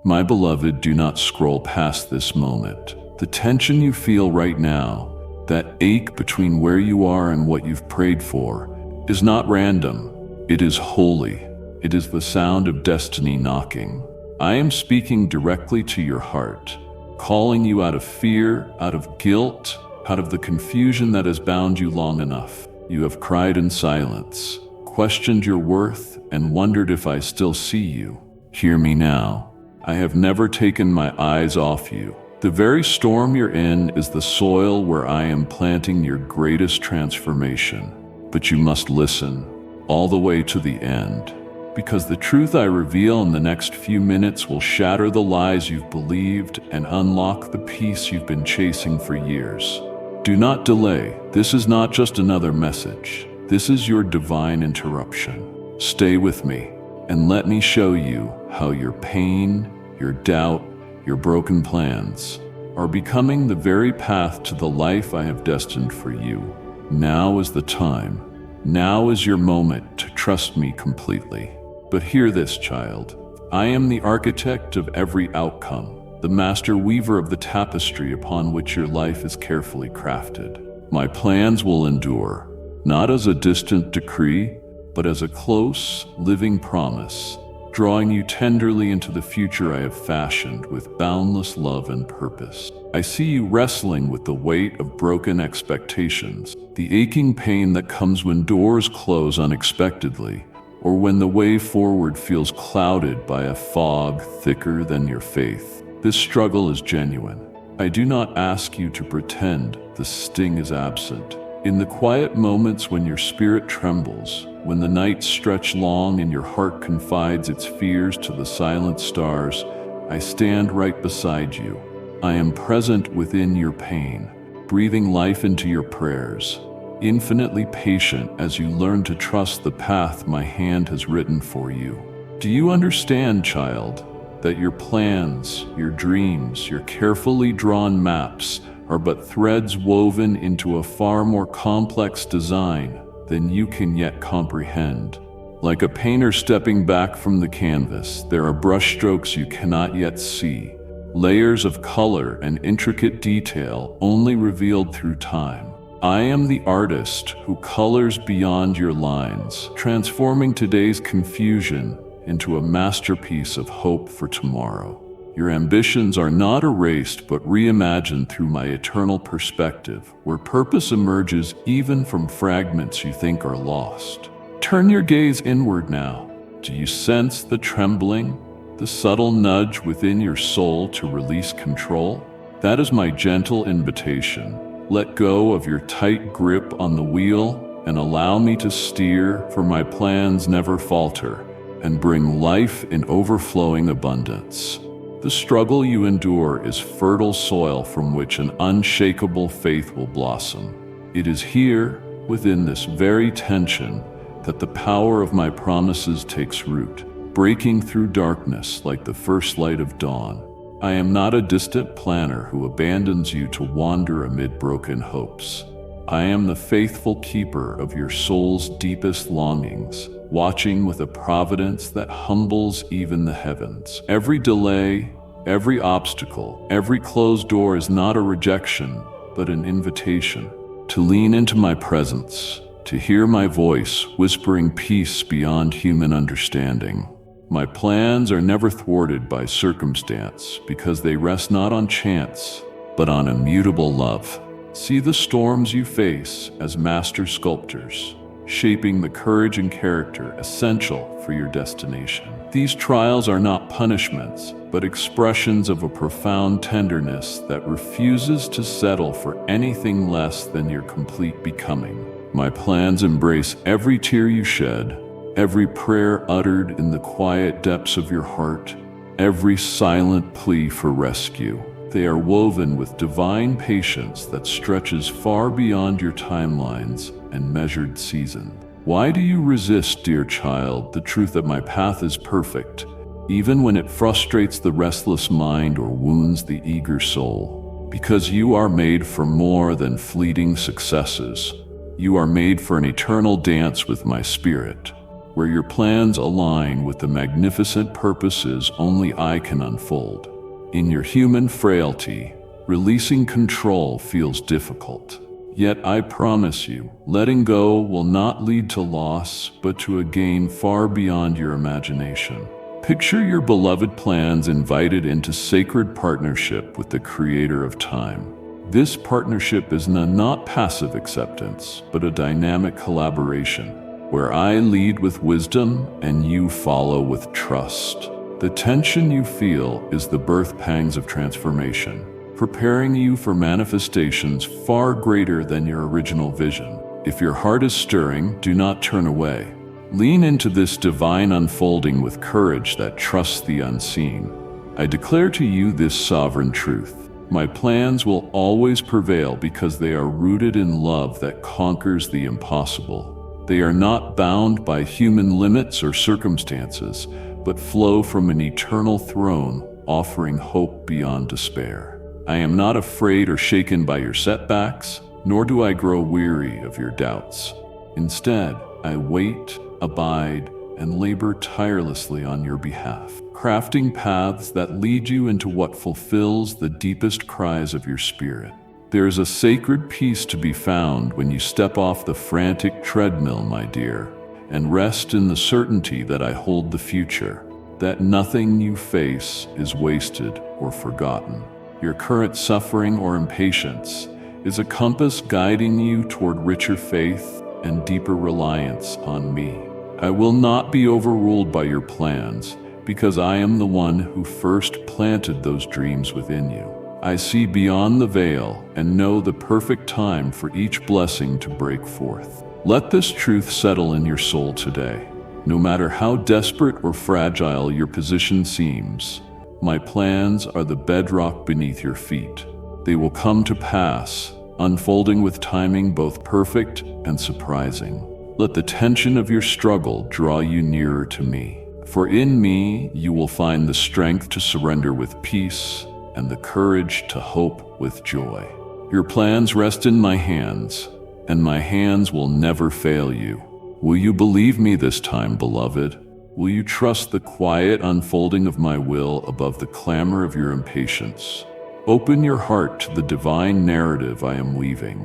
My beloved, do not scroll past this moment. The tension you feel right now, that ache between where you are and what you've prayed for, is not random. It is holy. It is the sound of destiny knocking. I am speaking directly to your heart, calling you out of fear, out of guilt, out of the confusion that has bound you long enough. You have cried in silence, questioned your worth, and wondered if I still see you. Hear me now. I have never taken my eyes off you. The very storm you're in is the soil where I am planting your greatest transformation. But you must listen all the way to the end, because the truth I reveal in the next few minutes will shatter the lies you've believed and unlock the peace you've been chasing for years. Do not delay. This is not just another message. This is your divine interruption. Stay with me and let me show you how your pain, your doubt, your broken plans are becoming the very path to the life I have destined for you. Now is the time. Now is your moment to trust me completely. But hear this, child. I am the architect of every outcome, the master weaver of the tapestry upon which your life is carefully crafted. My plans will endure, not as a distant decree, but as a close, living promise, drawing you tenderly into the future I have fashioned with boundless love and purpose. I see you wrestling with the weight of broken expectations, the aching pain that comes when doors close unexpectedly, or when the way forward feels clouded by a fog thicker than your faith. This struggle is genuine. I do not ask you to pretend the sting is absent. In the quiet moments when your spirit trembles, when the nights stretch long and your heart confides its fears to the silent stars, I stand right beside you. I am present within your pain, breathing life into your prayers, infinitely patient as you learn to trust the path my hand has written for you. Do you understand, child, that your plans, your dreams, your carefully drawn maps are but threads woven into a far more complex design than you can yet comprehend? Like a painter stepping back from the canvas, there are brushstrokes you cannot yet see, layers of color and intricate detail only revealed through time. I am the artist who colors beyond your lines, transforming today's confusion into a masterpiece of hope for tomorrow. Your ambitions are not erased but reimagined through my eternal perspective, where purpose emerges even from fragments you think are lost. Turn your gaze inward now. Do you sense the trembling, the subtle nudge within your soul to release control? That is my gentle invitation. Let go of your tight grip on the wheel and allow me to steer, for my plans never falter and bring life in overflowing abundance. The struggle you endure is fertile soil from which an unshakable faith will blossom. It is here, within this very tension, that the power of my promises takes root, breaking through darkness like the first light of dawn. I am not a distant planner who abandons you to wander amid broken hopes. I am the faithful keeper of your soul's deepest longings, watching with a providence that humbles even the heavens. Every delay, every obstacle, every closed door is not a rejection, but an invitation to lean into my presence, to hear my voice whispering peace beyond human understanding. My plans are never thwarted by circumstance because they rest not on chance, but on immutable love. See the storms you face as master sculptors, shaping the courage and character essential for your destination. These trials are not punishments, but expressions of a profound tenderness that refuses to settle for anything less than your complete becoming. My plans embrace every tear you shed, every prayer uttered in the quiet depths of your heart, every silent plea for rescue. They are woven with divine patience that stretches far beyond your timelines and measured season. Why do you resist, dear child, the truth that my path is perfect, even when it frustrates the restless mind or wounds the eager soul? Because you are made for more than fleeting successes. You are made for an eternal dance with my spirit. where your plans align with the magnificent purposes only I can unfold. In your human frailty, releasing control feels difficult. Yet I promise you, letting go will not lead to loss, but to a gain far beyond your imagination. Picture your beloved plans invited into sacred partnership with the Creator of time. This partnership is not passive acceptance, but a dynamic collaboration, where I lead with wisdom and you follow with trust. The tension you feel is the birth pangs of transformation, preparing you for manifestations far greater than your original vision. If your heart is stirring, do not turn away. Lean into this divine unfolding with courage that trusts the unseen. I declare to you this sovereign truth. My plans will always prevail because they are rooted in love that conquers the impossible. They are not bound by human limits or circumstances, but flow from an eternal throne, offering hope beyond despair. I am not afraid or shaken by your setbacks, nor do I grow weary of your doubts. Instead, I wait, abide, and labor tirelessly on your behalf, crafting paths that lead you into what fulfills the deepest cries of your spirit. There is a sacred peace to be found when you step off the frantic treadmill, my dear, and rest in the certainty that I hold the future, that nothing you face is wasted or forgotten. Your current suffering or impatience is a compass guiding you toward richer faith and deeper reliance on me. I will not be overruled by your plans, because I am the one who first planted those dreams within you. I see beyond the veil and know the perfect time for each blessing to break forth. Let this truth settle in your soul today. No matter how desperate or fragile your position seems, my plans are the bedrock beneath your feet. They will come to pass, unfolding with timing both perfect and surprising. Let the tension of your struggle draw you nearer to me. For in me, you will find the strength to surrender with peace and the courage to hope with joy. Your plans rest in my hands, and my hands will never fail you. Will you believe me this time, beloved? Will you trust the quiet unfolding of my will above the clamor of your impatience? Open your heart to the divine narrative I am weaving,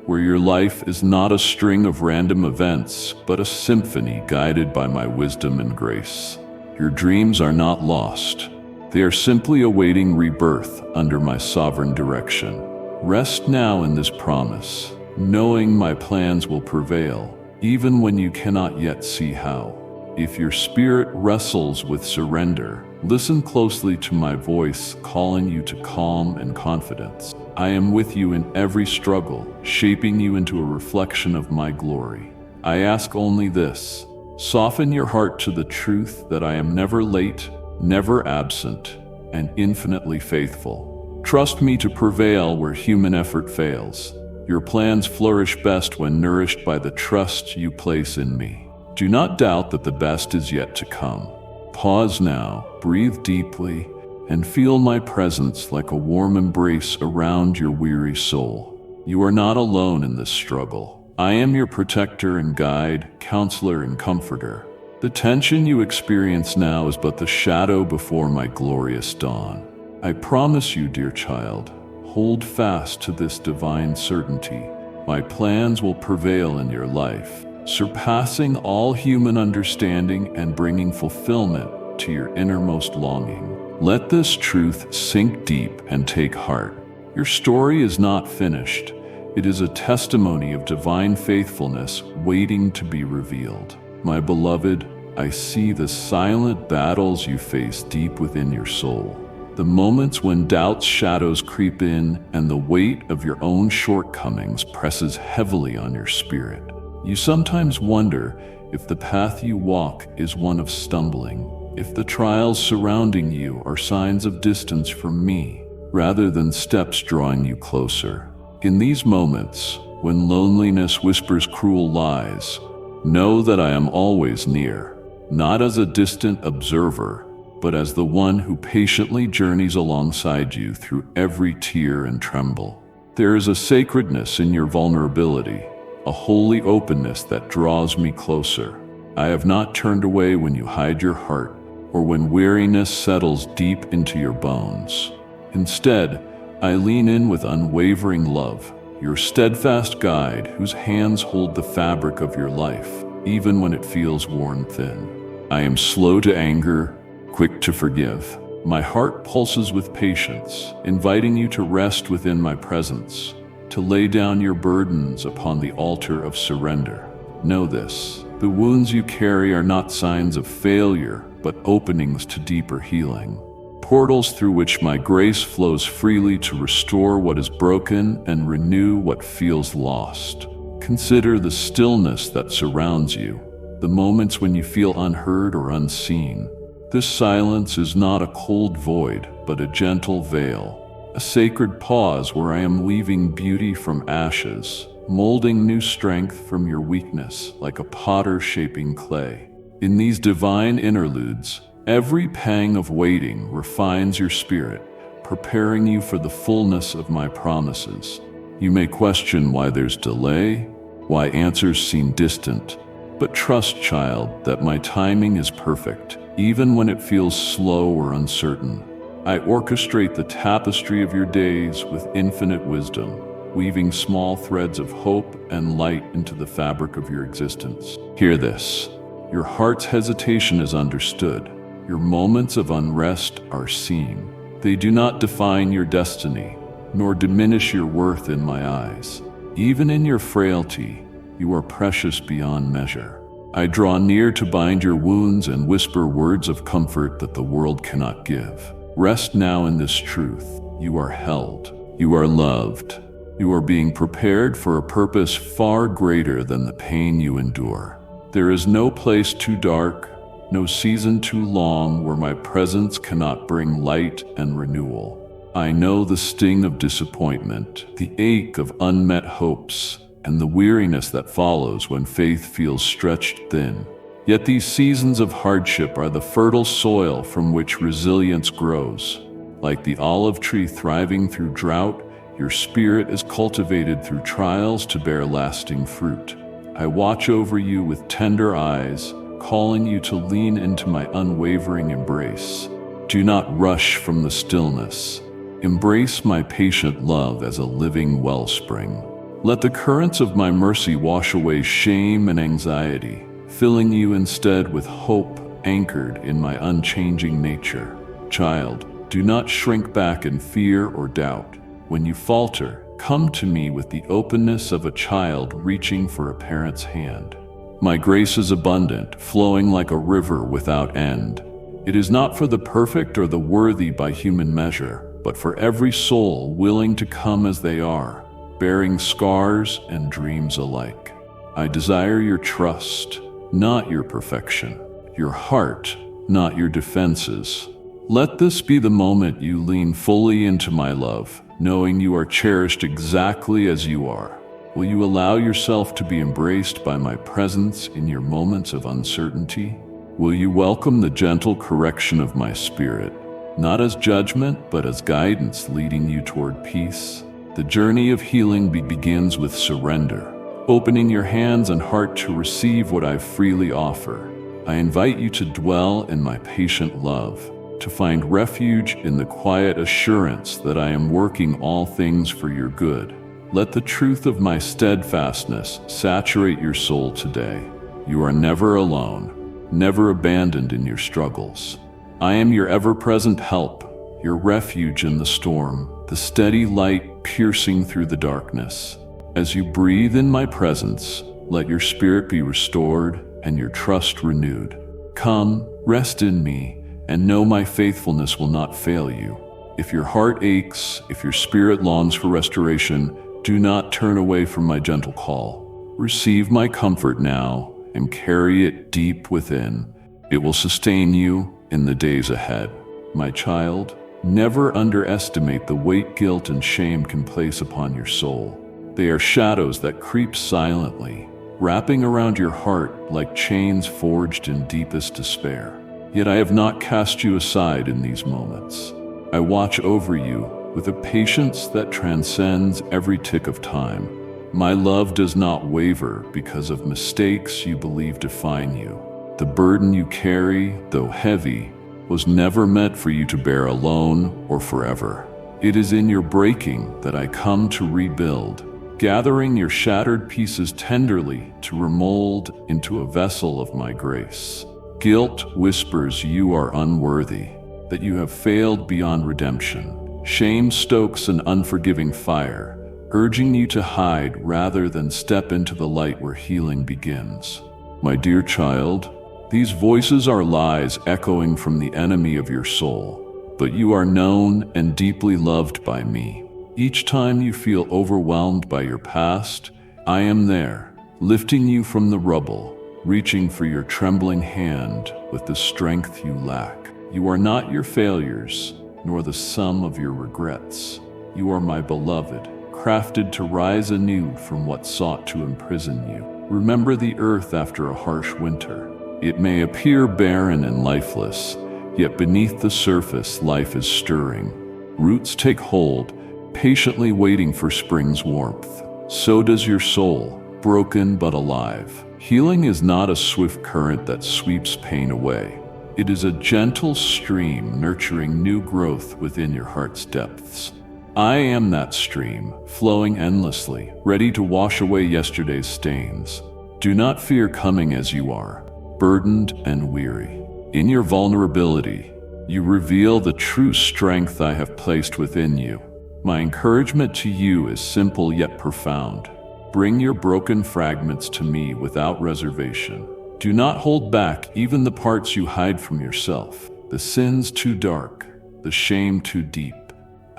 where your life is not a string of random events, but a symphony guided by my wisdom and grace. Your dreams are not lost. They are simply awaiting rebirth under my sovereign direction. Rest now in this promise, knowing my plans will prevail, even when you cannot yet see how. If your spirit wrestles with surrender, listen closely to my voice calling you to calm and confidence. I am with you in every struggle, shaping you into a reflection of my glory. I ask only this: soften your heart to the truth that I am never late, never absent, and infinitely faithful. Trust me to prevail where human effort fails. Your plans flourish best when nourished by the trust you place in me. Do not doubt that the best is yet to come. Pause now, breathe deeply, and feel my presence like a warm embrace around your weary soul. You are not alone in this struggle. I am your protector and guide, counselor and comforter. The tension you experience now is but the shadow before my glorious dawn. I promise you, dear child, hold fast to this divine certainty. My plans will prevail in your life, surpassing all human understanding and bringing fulfillment to your innermost longing. Let this truth sink deep and take heart. Your story is not finished. It is a testimony of divine faithfulness waiting to be revealed. My beloved, I see the silent battles you face deep within your soul. The moments when doubt's shadows creep in and the weight of your own shortcomings presses heavily on your spirit. You sometimes wonder if the path you walk is one of stumbling, if the trials surrounding you are signs of distance from me, rather than steps drawing you closer. In these moments, when loneliness whispers cruel lies, know that I am always near, not as a distant observer, but as the one who patiently journeys alongside you through every tear and tremble. There is a sacredness in your vulnerability, a holy openness that draws me closer. I have not turned away when you hide your heart, or when weariness settles deep into your bones. Instead, I lean in with unwavering love, your steadfast guide whose hands hold the fabric of your life, even when it feels worn thin. I am slow to anger, quick to forgive. My heart pulses with patience, inviting you to rest within my presence, to lay down your burdens upon the altar of surrender. Know this, the wounds you carry are not signs of failure, but openings to deeper healing. Portals through which my grace flows freely to restore what is broken and renew what feels lost. Consider the stillness that surrounds you, the moments when you feel unheard or unseen. This silence is not a cold void, but a gentle veil, a sacred pause where I am weaving beauty from ashes, molding new strength from your weakness like a potter shaping clay. In these divine interludes, every pang of waiting refines your spirit, preparing you for the fullness of my promises. You may question why there's delay, why answers seem distant, but trust, child, that my timing is perfect, even when it feels slow or uncertain. I orchestrate the tapestry of your days with infinite wisdom, weaving small threads of hope and light into the fabric of your existence. Hear this. Your heart's hesitation is understood. Your moments of unrest are seen. They do not define your destiny, nor diminish your worth in my eyes. Even in your frailty, you are precious beyond measure. I draw near to bind your wounds and whisper words of comfort that the world cannot give. Rest now in this truth. You are held. You are loved. You are being prepared for a purpose far greater than the pain you endure. There is no place too dark, no season too long where my presence cannot bring light and renewal. I know the sting of disappointment, the ache of unmet hopes, and the weariness that follows when faith feels stretched thin. Yet these seasons of hardship are the fertile soil from which resilience grows. Like the olive tree thriving through drought, your spirit is cultivated through trials to bear lasting fruit. I watch over you with tender eyes, calling you to lean into my unwavering embrace. Do not rush from the stillness. Embrace my patient love as a living wellspring. Let the currents of my mercy wash away shame and anxiety, filling you instead with hope anchored in my unchanging nature. Child, do not shrink back in fear or doubt. When you falter, come to me with the openness of a child reaching for a parent's hand. My grace is abundant, flowing like a river without end. It is not for the perfect or the worthy by human measure, but for every soul willing to come as they are, bearing scars and dreams alike. I desire your trust, not your perfection, your heart, not your defenses. Let this be the moment you lean fully into my love, knowing you are cherished exactly as you are. Will you allow yourself to be embraced by my presence in your moments of uncertainty? Will you welcome the gentle correction of my spirit, not as judgment, but as guidance leading you toward peace? The journey of healing begins with surrender, opening your hands and heart to receive what I freely offer. I invite you to dwell in my patient love, to find refuge in the quiet assurance that I am working all things for your good. Let the truth of my steadfastness saturate your soul today. You are never alone, never abandoned in your struggles. I am your ever-present help, your refuge in the storm, the steady light piercing through the darkness. As you breathe in my presence, let your spirit be restored and your trust renewed. Come, rest in me, and know my faithfulness will not fail you. If your heart aches, if your spirit longs for restoration, do not turn away from my gentle call. Receive my comfort now and carry it deep within. It will sustain you in the days ahead. My child, never underestimate the weight guilt and shame can place upon your soul. They are shadows that creep silently, wrapping around your heart like chains forged in deepest despair. Yet I have not cast you aside in these moments. I watch over you with a patience that transcends every tick of time. My love does not waver because of mistakes you believe define you. The burden you carry, though heavy, was never meant for you to bear alone or forever. It is in your breaking that I come to rebuild, gathering your shattered pieces tenderly to remold into a vessel of my grace. Guilt whispers you are unworthy, that you have failed beyond redemption. Shame stokes an unforgiving fire, urging you to hide rather than step into the light where healing begins. My dear child, these voices are lies echoing from the enemy of your soul, but you are known and deeply loved by me. Each time you feel overwhelmed by your past, I am there, lifting you from the rubble, reaching for your trembling hand with the strength you lack. You are not your failures, nor the sum of your regrets. You are my beloved, crafted to rise anew from what sought to imprison you. Remember the earth after a harsh winter. It may appear barren and lifeless, yet beneath the surface life is stirring. Roots take hold, patiently waiting for spring's warmth. So does your soul, broken but alive. Healing is not a swift current that sweeps pain away. It is a gentle stream nurturing new growth within your heart's depths. I am that stream, flowing endlessly, ready to wash away yesterday's stains. Do not fear coming as you are, burdened and weary. In your vulnerability, you reveal the true strength I have placed within you. My encouragement to you is simple yet profound. Bring your broken fragments to me without reservation. Do not hold back even the parts you hide from yourself, the sins too dark, the shame too deep.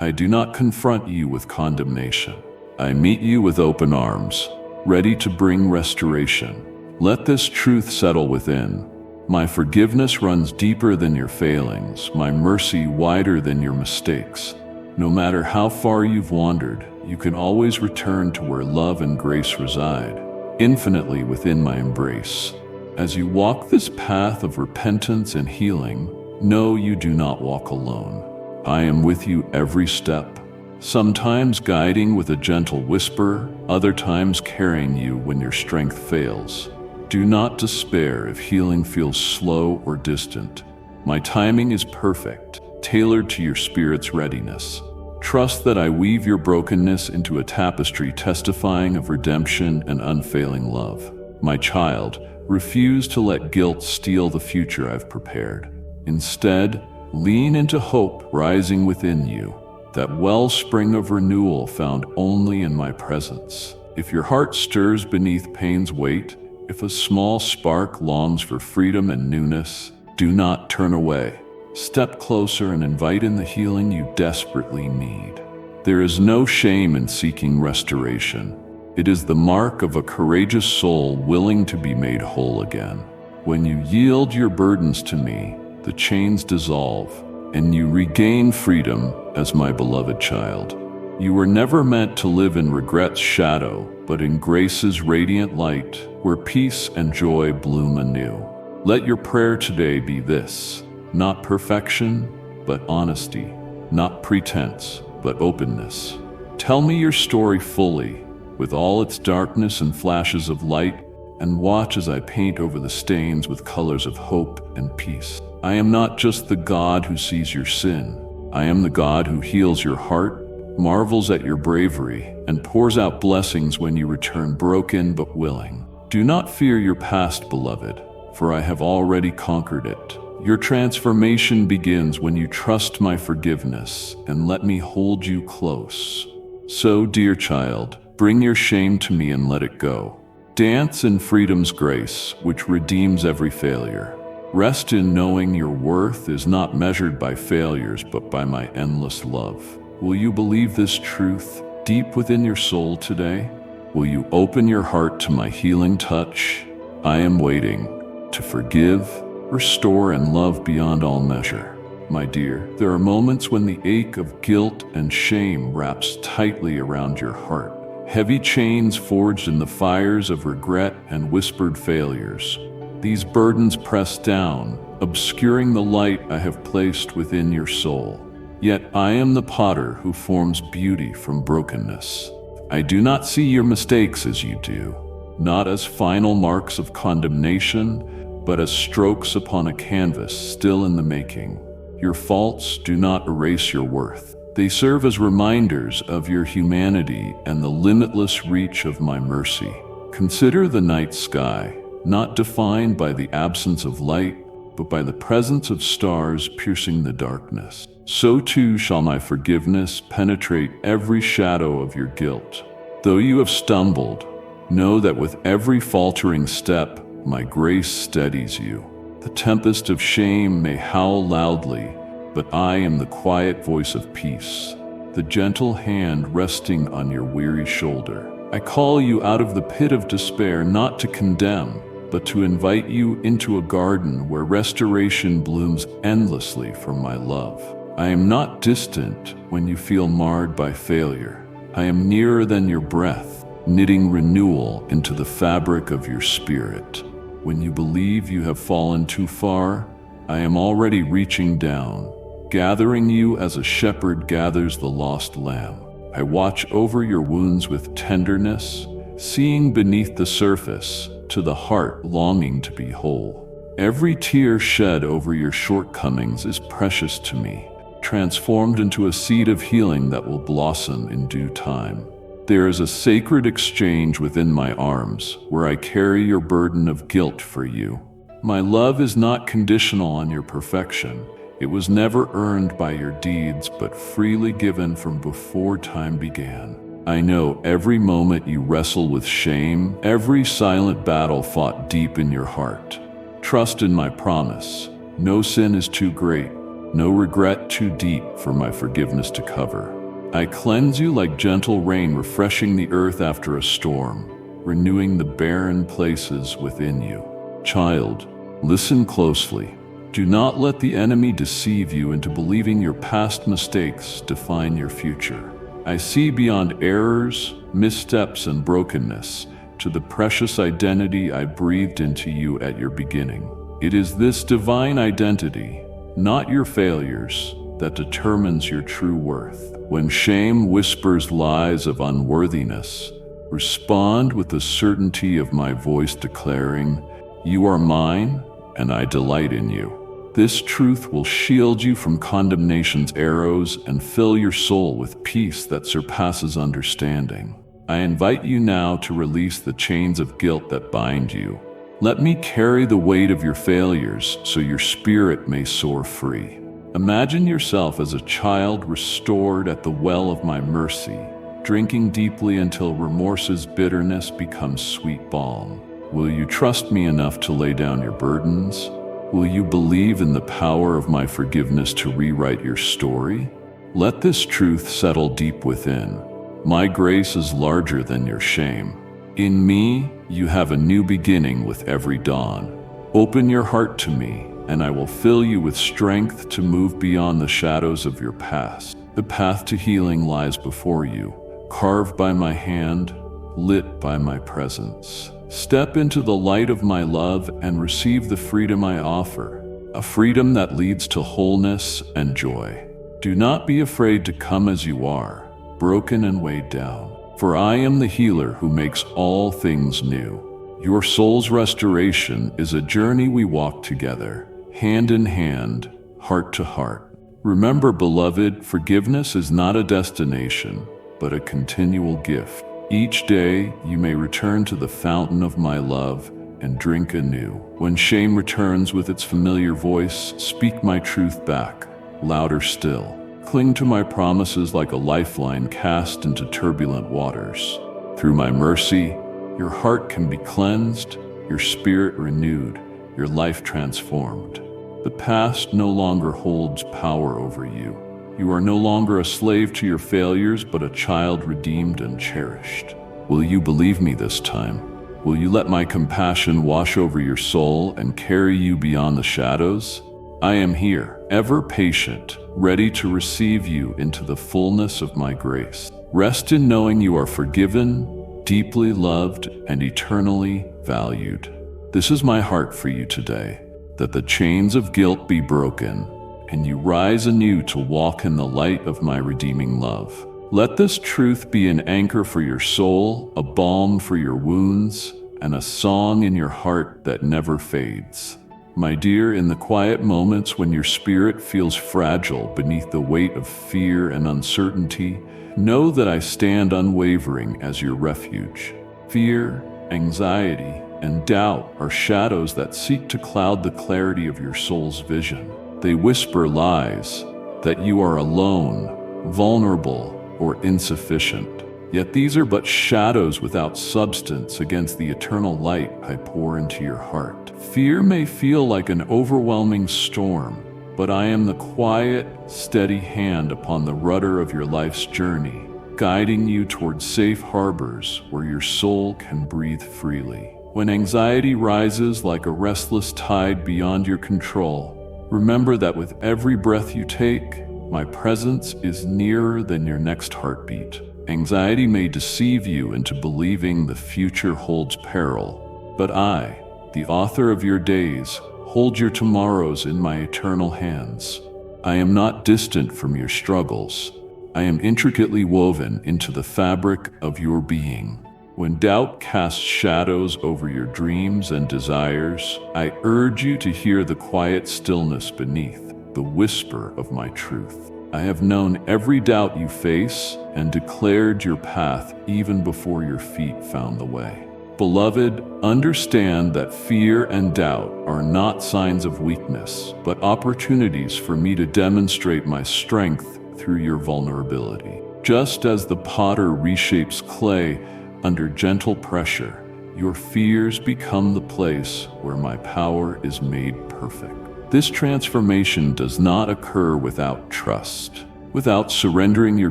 I do not confront you with condemnation. I meet you with open arms, ready to bring restoration. Let this truth settle within. My forgiveness runs deeper than your failings, my mercy wider than your mistakes. No matter how far you've wandered, you can always return to where love and grace reside, infinitely within my embrace. As you walk this path of repentance and healing, know you do not walk alone. I am with you every step, sometimes guiding with a gentle whisper, other times carrying you when your strength fails. Do not despair if healing feels slow or distant. My timing is perfect, tailored to your spirit's readiness. Trust that I weave your brokenness into a tapestry testifying of redemption and unfailing love. My child, refuse to let guilt steal the future I've prepared. Instead, lean into hope rising within you, that wellspring of renewal found only in my presence. If your heart stirs beneath pain's weight, if a small spark longs for freedom and newness, do not turn away. Step closer and invite in the healing you desperately need. There is no shame in seeking restoration. It is the mark of a courageous soul willing to be made whole again. When you yield your burdens to me, the chains dissolve, and you regain freedom as my beloved child. You were never meant to live in regret's shadow, but in grace's radiant light, where peace and joy bloom anew. Let your prayer today be this: not perfection, but honesty; not pretense, but openness. Tell me your story fully, with all its darkness and flashes of light, and watch as I paint over the stains with colors of hope and peace. I am not just the God who sees your sin. I am the God who heals your heart, marvels at your bravery, and pours out blessings when you return broken but willing. Do not fear your past, beloved, for I have already conquered it. Your transformation begins when you trust my forgiveness and let me hold you close. So, dear child, bring your shame to me and let it go. Dance in freedom's grace, which redeems every failure. Rest in knowing your worth is not measured by failures, but by my endless love. Will you believe this truth deep within your soul today? Will you open your heart to my healing touch? I am waiting to forgive, restore, and love beyond all measure. My dear, there are moments when the ache of guilt and shame wraps tightly around your heart. Heavy chains forged in the fires of regret and whispered failures. These burdens press down, obscuring the light I have placed within your soul. Yet I am the potter who forms beauty from brokenness. I do not see your mistakes as you do, not as final marks of condemnation, but as strokes upon a canvas still in the making. Your faults do not erase your worth. They serve as reminders of your humanity and the limitless reach of my mercy. Consider the night sky, not defined by the absence of light, but by the presence of stars piercing the darkness. So too shall my forgiveness penetrate every shadow of your guilt. Though you have stumbled, know that with every faltering step, my grace steadies you. The tempest of shame may howl loudly, but I am the quiet voice of peace, the gentle hand resting on your weary shoulder. I call you out of the pit of despair not to condemn, but to invite you into a garden where restoration blooms endlessly from my love. I am not distant when you feel marred by failure. I am nearer than your breath, knitting renewal into the fabric of your spirit. When you believe you have fallen too far, I am already reaching down, gathering you as a shepherd gathers the lost lamb. I watch over your wounds with tenderness, seeing beneath the surface to the heart longing to be whole. Every tear shed over your shortcomings is precious to me, transformed into a seed of healing that will blossom in due time. There is a sacred exchange within my arms where I carry your burden of guilt for you. My love is not conditional on your perfection. It was never earned by your deeds, but freely given from before time began. I know every moment you wrestle with shame, every silent battle fought deep in your heart. Trust in my promise. No sin is too great, no regret too deep for my forgiveness to cover. I cleanse you like gentle rain refreshing the earth after a storm, renewing the barren places within you. Child, listen closely. Do not let the enemy deceive you into believing your past mistakes define your future. I see beyond errors, missteps, and brokenness to the precious identity I breathed into you at your beginning. It is this divine identity, not your failures, that determines your true worth. When shame whispers lies of unworthiness, respond with the certainty of my voice declaring, "You are mine, and I delight in you." This truth will shield you from condemnation's arrows and fill your soul with peace that surpasses understanding. I invite you now to release the chains of guilt that bind you. Let me carry the weight of your failures so your spirit may soar free. Imagine yourself as a child restored at the well of my mercy, drinking deeply until remorse's bitterness becomes sweet balm. Will you trust me enough to lay down your burdens? Will you believe in the power of my forgiveness to rewrite your story? Let this truth settle deep within. My grace is larger than your shame. In me, you have a new beginning with every dawn. Open your heart to me, and I will fill you with strength to move beyond the shadows of your past. The path to healing lies before you, carved by my hand, lit by my presence. Step into the light of my love and receive the freedom I offer, a freedom that leads to wholeness and joy. Do not be afraid to come as you are, broken and weighed down, for I am the healer who makes all things new. Your soul's restoration is a journey we walk together, hand in hand, heart to heart. Remember, beloved, forgiveness is not a destination, but a continual gift. Each day, you may return to the fountain of my love and drink anew. When shame returns with its familiar voice, speak my truth back, louder still. Cling to my promises like a lifeline cast into turbulent waters. Through my mercy, your heart can be cleansed, your spirit renewed, your life transformed. The past no longer holds power over you. You are no longer a slave to your failures, but a child redeemed and cherished. Will you believe me this time? Will you let my compassion wash over your soul and carry you beyond the shadows? I am here, ever patient, ready to receive you into the fullness of my grace. Rest in knowing you are forgiven, deeply loved, and eternally valued. This is my heart for you today, that the chains of guilt be broken, and you rise anew to walk in the light of my redeeming love. Let this truth be an anchor for your soul, a balm for your wounds, and a song in your heart that never fades. My dear, in the quiet moments when your spirit feels fragile beneath the weight of fear and uncertainty, know that I stand unwavering as your refuge. Fear, anxiety, and doubt are shadows that seek to cloud the clarity of your soul's vision. They whisper lies that you are alone, vulnerable, or insufficient. Yet these are but shadows without substance against the eternal light I pour into your heart. Fear may feel like an overwhelming storm, but I am the quiet, steady hand upon the rudder of your life's journey, guiding you towards safe harbors where your soul can breathe freely. When anxiety rises like a restless tide beyond your control, remember that with every breath you take, my presence is nearer than your next heartbeat. Anxiety may deceive you into believing the future holds peril, but I, the author of your days, hold your tomorrows in my eternal hands. I am not distant from your struggles. I am intricately woven into the fabric of your being. When doubt casts shadows over your dreams and desires, I urge you to hear the quiet stillness beneath, the whisper of my truth. I have known every doubt you face and declared your path even before your feet found the way. Beloved, understand that fear and doubt are not signs of weakness, but opportunities for me to demonstrate my strength through your vulnerability. Just as the potter reshapes clay under gentle pressure, your fears become the place where my power is made perfect. This transformation does not occur without trust, without surrendering your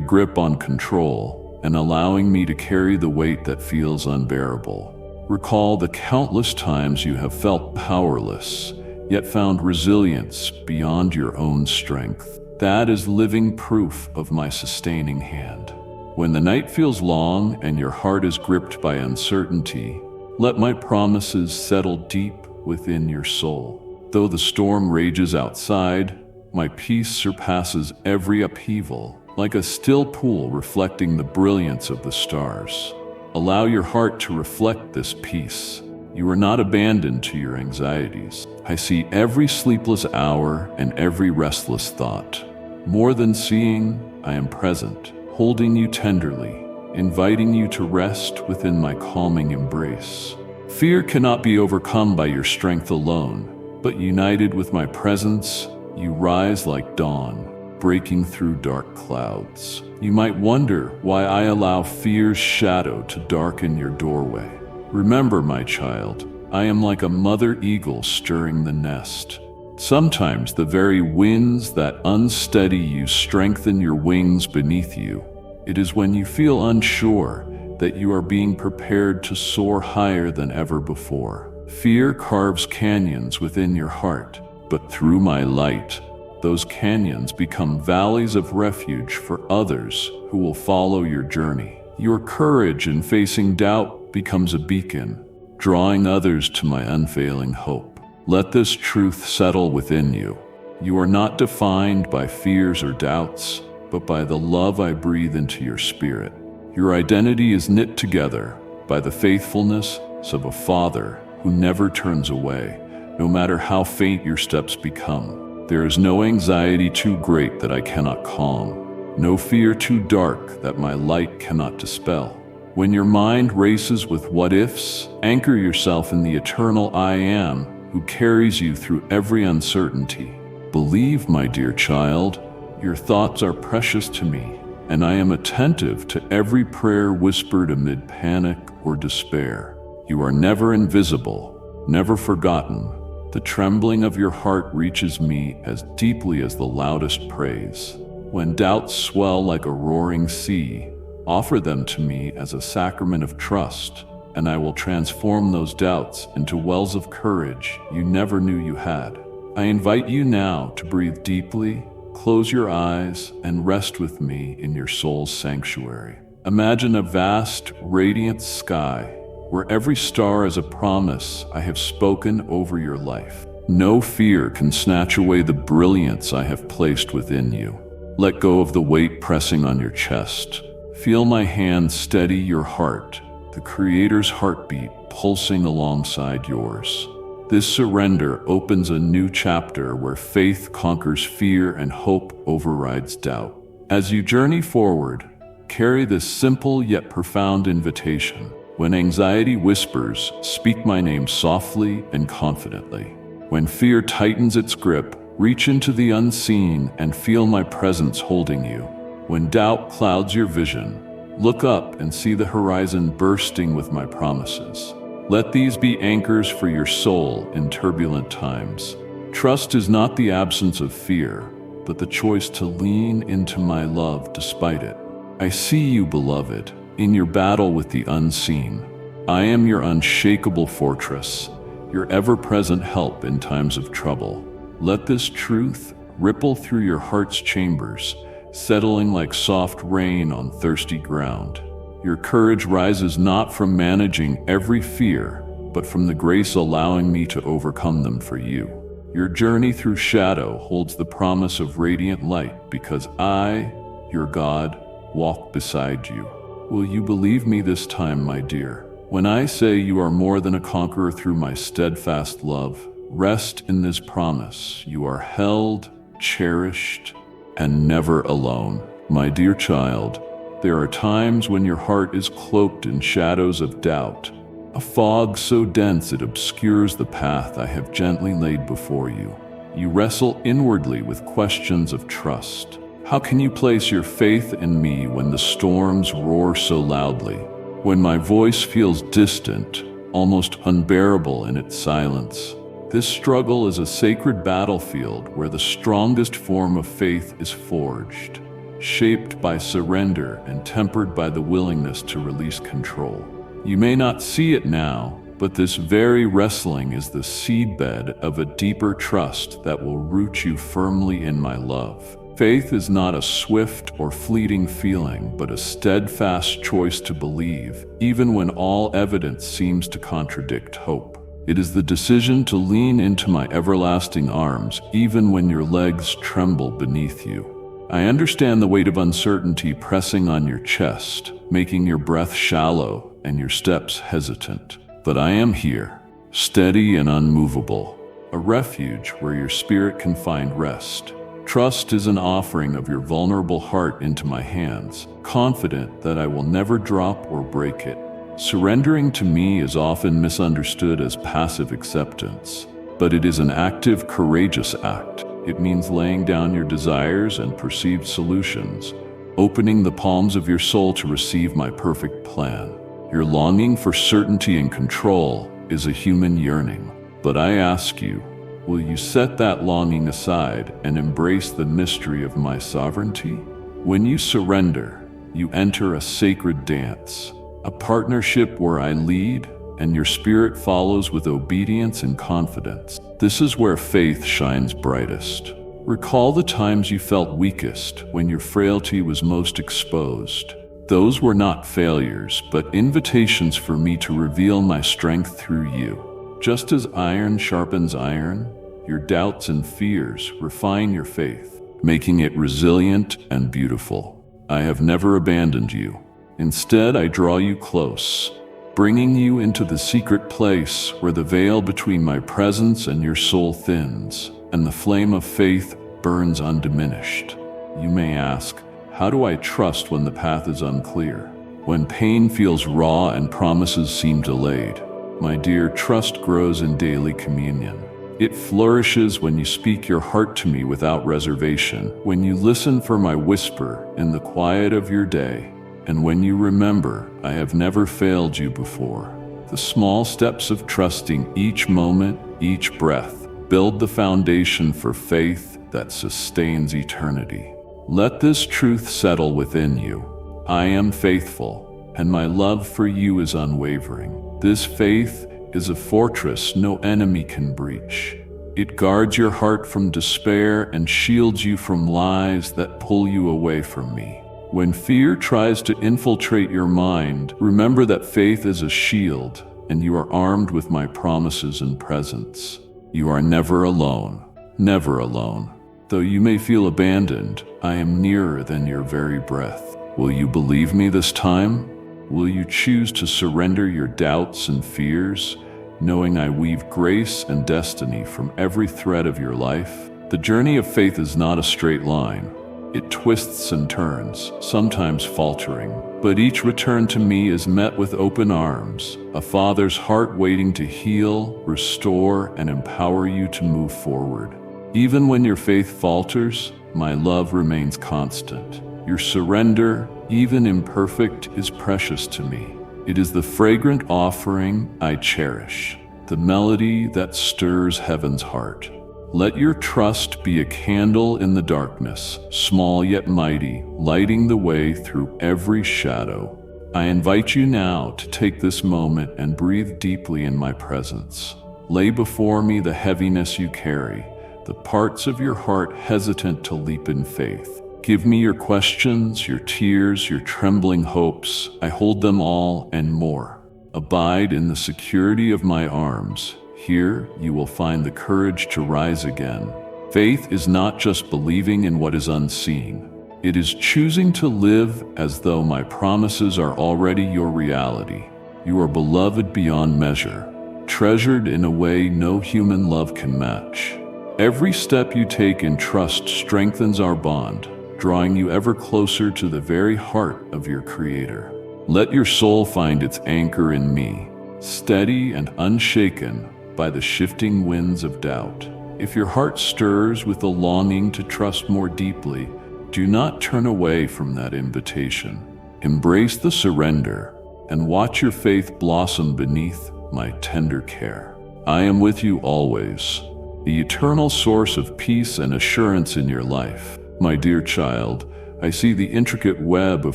grip on control and allowing me to carry the weight that feels unbearable. Recall the countless times you have felt powerless, yet found resilience beyond your own strength. That is living proof of my sustaining hand. When the night feels long and your heart is gripped by uncertainty, let my promises settle deep within your soul. Though the storm rages outside, my peace surpasses every upheaval, like a still pool reflecting the brilliance of the stars. Allow your heart to reflect this peace. You are not abandoned to your anxieties. I see every sleepless hour and every restless thought. More than seeing, I am present, holding you tenderly, inviting you to rest within my calming embrace. Fear cannot be overcome by your strength alone, but united with my presence, you rise like dawn, breaking through dark clouds. You might wonder why I allow fear's shadow to darken your doorway. Remember, my child, I am like a mother eagle stirring the nest. Sometimes the very winds that unsteady you strengthen your wings beneath you. It is when you feel unsure that you are being prepared to soar higher than ever before. Fear carves canyons within your heart, but through my light, those canyons become valleys of refuge for others who will follow your journey. Your courage in facing doubt becomes a beacon, drawing others to my unfailing hope. Let this truth settle within you. You are not defined by fears or doubts, but by the love I breathe into your spirit. Your identity is knit together by the faithfulness of a father who never turns away, no matter how faint your steps become. There is no anxiety too great that I cannot calm, no fear too dark that my light cannot dispel. When your mind races with what-ifs, anchor yourself in the eternal I Am who carries you through every uncertainty. Believe, my dear child, your thoughts are precious to me, and I am attentive to every prayer whispered amid panic or despair. You are never invisible, never forgotten. The trembling of your heart reaches me as deeply as the loudest praise. When doubts swell like a roaring sea, offer them to me as a sacrament of trust, and I will transform those doubts into wells of courage you never knew you had. I invite you now to breathe deeply, close your eyes, and rest with me in your soul's sanctuary. Imagine a vast, radiant sky where every star is a promise I have spoken over your life. No fear can snatch away the brilliance I have placed within you. Let go of the weight pressing on your chest. Feel my hand steady your heart, the Creator's heartbeat, pulsing alongside yours. This surrender opens a new chapter where faith conquers fear and hope overrides doubt. As you journey forward, carry this simple yet profound invitation. When anxiety whispers, speak my name softly and confidently. When fear tightens its grip, reach into the unseen and feel my presence holding you. When doubt clouds your vision, look up and see the horizon bursting with my promises. Let these be anchors for your soul in turbulent times. Trust is not the absence of fear, but the choice to lean into my love despite it. I see you, beloved, in your battle with the unseen. I am your unshakable fortress, your ever-present help in times of trouble. Let this truth ripple through your heart's chambers, settling like soft rain on thirsty ground. Your courage rises not from managing every fear, but from the grace allowing me to overcome them for you. Your journey through shadow holds the promise of radiant light because I, your God, walk beside you. Will you believe me this time, my dear? When I say you are more than a conqueror through my steadfast love, rest in this promise. You are held, cherished, and never alone. My dear child, there are times when your heart is cloaked in shadows of doubt, a fog so dense it obscures the path I have gently laid before you. You wrestle inwardly with questions of trust. How can you place your faith in me when the storms roar so loudly? When my voice feels distant, almost unbearable in its silence? This struggle is a sacred battlefield where the strongest form of faith is forged, shaped by surrender and tempered by the willingness to release control. You may not see it now, but this very wrestling is the seedbed of a deeper trust that will root you firmly in my love. Faith is not a swift or fleeting feeling, but a steadfast choice to believe, even when all evidence seems to contradict hope. It is the decision to lean into my everlasting arms, even when your legs tremble beneath you. I understand the weight of uncertainty pressing on your chest, making your breath shallow and your steps hesitant. But I am here, steady and unmovable, a refuge where your spirit can find rest. Trust is an offering of your vulnerable heart into my hands, confident that I will never drop or break it. Surrendering to me is often misunderstood as passive acceptance, but it is an active, courageous act. It means laying down your desires and perceived solutions, opening the palms of your soul to receive my perfect plan. Your longing for certainty and control is a human yearning, but I ask you, will you set that longing aside and embrace the mystery of my sovereignty? When you surrender, you enter a sacred dance, a partnership where I lead and your spirit follows with obedience and confidence. This is where faith shines brightest. Recall the times you felt weakest, when your frailty was most exposed. Those were not failures, but invitations for me to reveal my strength through you. Just as iron sharpens iron, your doubts and fears refine your faith, making it resilient and beautiful. I have never abandoned you. Instead, I draw you close, bringing you into the secret place where the veil between my presence and your soul thins, and the flame of faith burns undiminished. You may ask, how do I trust when the path is unclear? When pain feels raw and promises seem delayed? My dear, trust grows in daily communion. It flourishes when you speak your heart to me without reservation, when you listen for my whisper in the quiet of your day, and when you remember I have never failed you before. The small steps of trusting each moment, each breath, build the foundation for faith that sustains eternity. Let this truth settle within you. I am faithful, and my love for you is unwavering. This faith is a fortress no enemy can breach. It guards your heart from despair and shields you from lies that pull you away from me. When fear tries to infiltrate your mind, remember that faith is a shield, and you are armed with my promises and presence. You are never alone, never alone. Though you may feel abandoned, I am nearer than your very breath. Will you believe me this time? Will you choose to surrender your doubts and fears, knowing I weave grace and destiny from every thread of your life? The journey of faith is not a straight line. It twists and turns, sometimes faltering, but each return to me is met with open arms, a father's heart waiting to heal, restore, and empower you to move forward. Even when your faith falters, my love remains constant. Your surrender, even imperfect, is precious to me. It is the fragrant offering I cherish, the melody that stirs heaven's heart. Let your trust be a candle in the darkness, small yet mighty, lighting the way through every shadow. I invite you now to take this moment and breathe deeply in my presence. Lay before me the heaviness you carry, the parts of your heart hesitant to leap in faith. Give me your questions, your tears, your trembling hopes. I hold them all and more. Abide in the security of my arms. Here, you will find the courage to rise again. Faith is not just believing in what is unseen. It is choosing to live as though my promises are already your reality. You are beloved beyond measure, treasured in a way no human love can match. Every step you take in trust strengthens our bond, drawing you ever closer to the very heart of your Creator. Let your soul find its anchor in me, steady and unshaken by the shifting winds of doubt. If your heart stirs with a longing to trust more deeply, do not turn away from that invitation. Embrace the surrender and watch your faith blossom beneath my tender care. I am with you always, the eternal source of peace and assurance in your life. My dear child, I see the intricate web of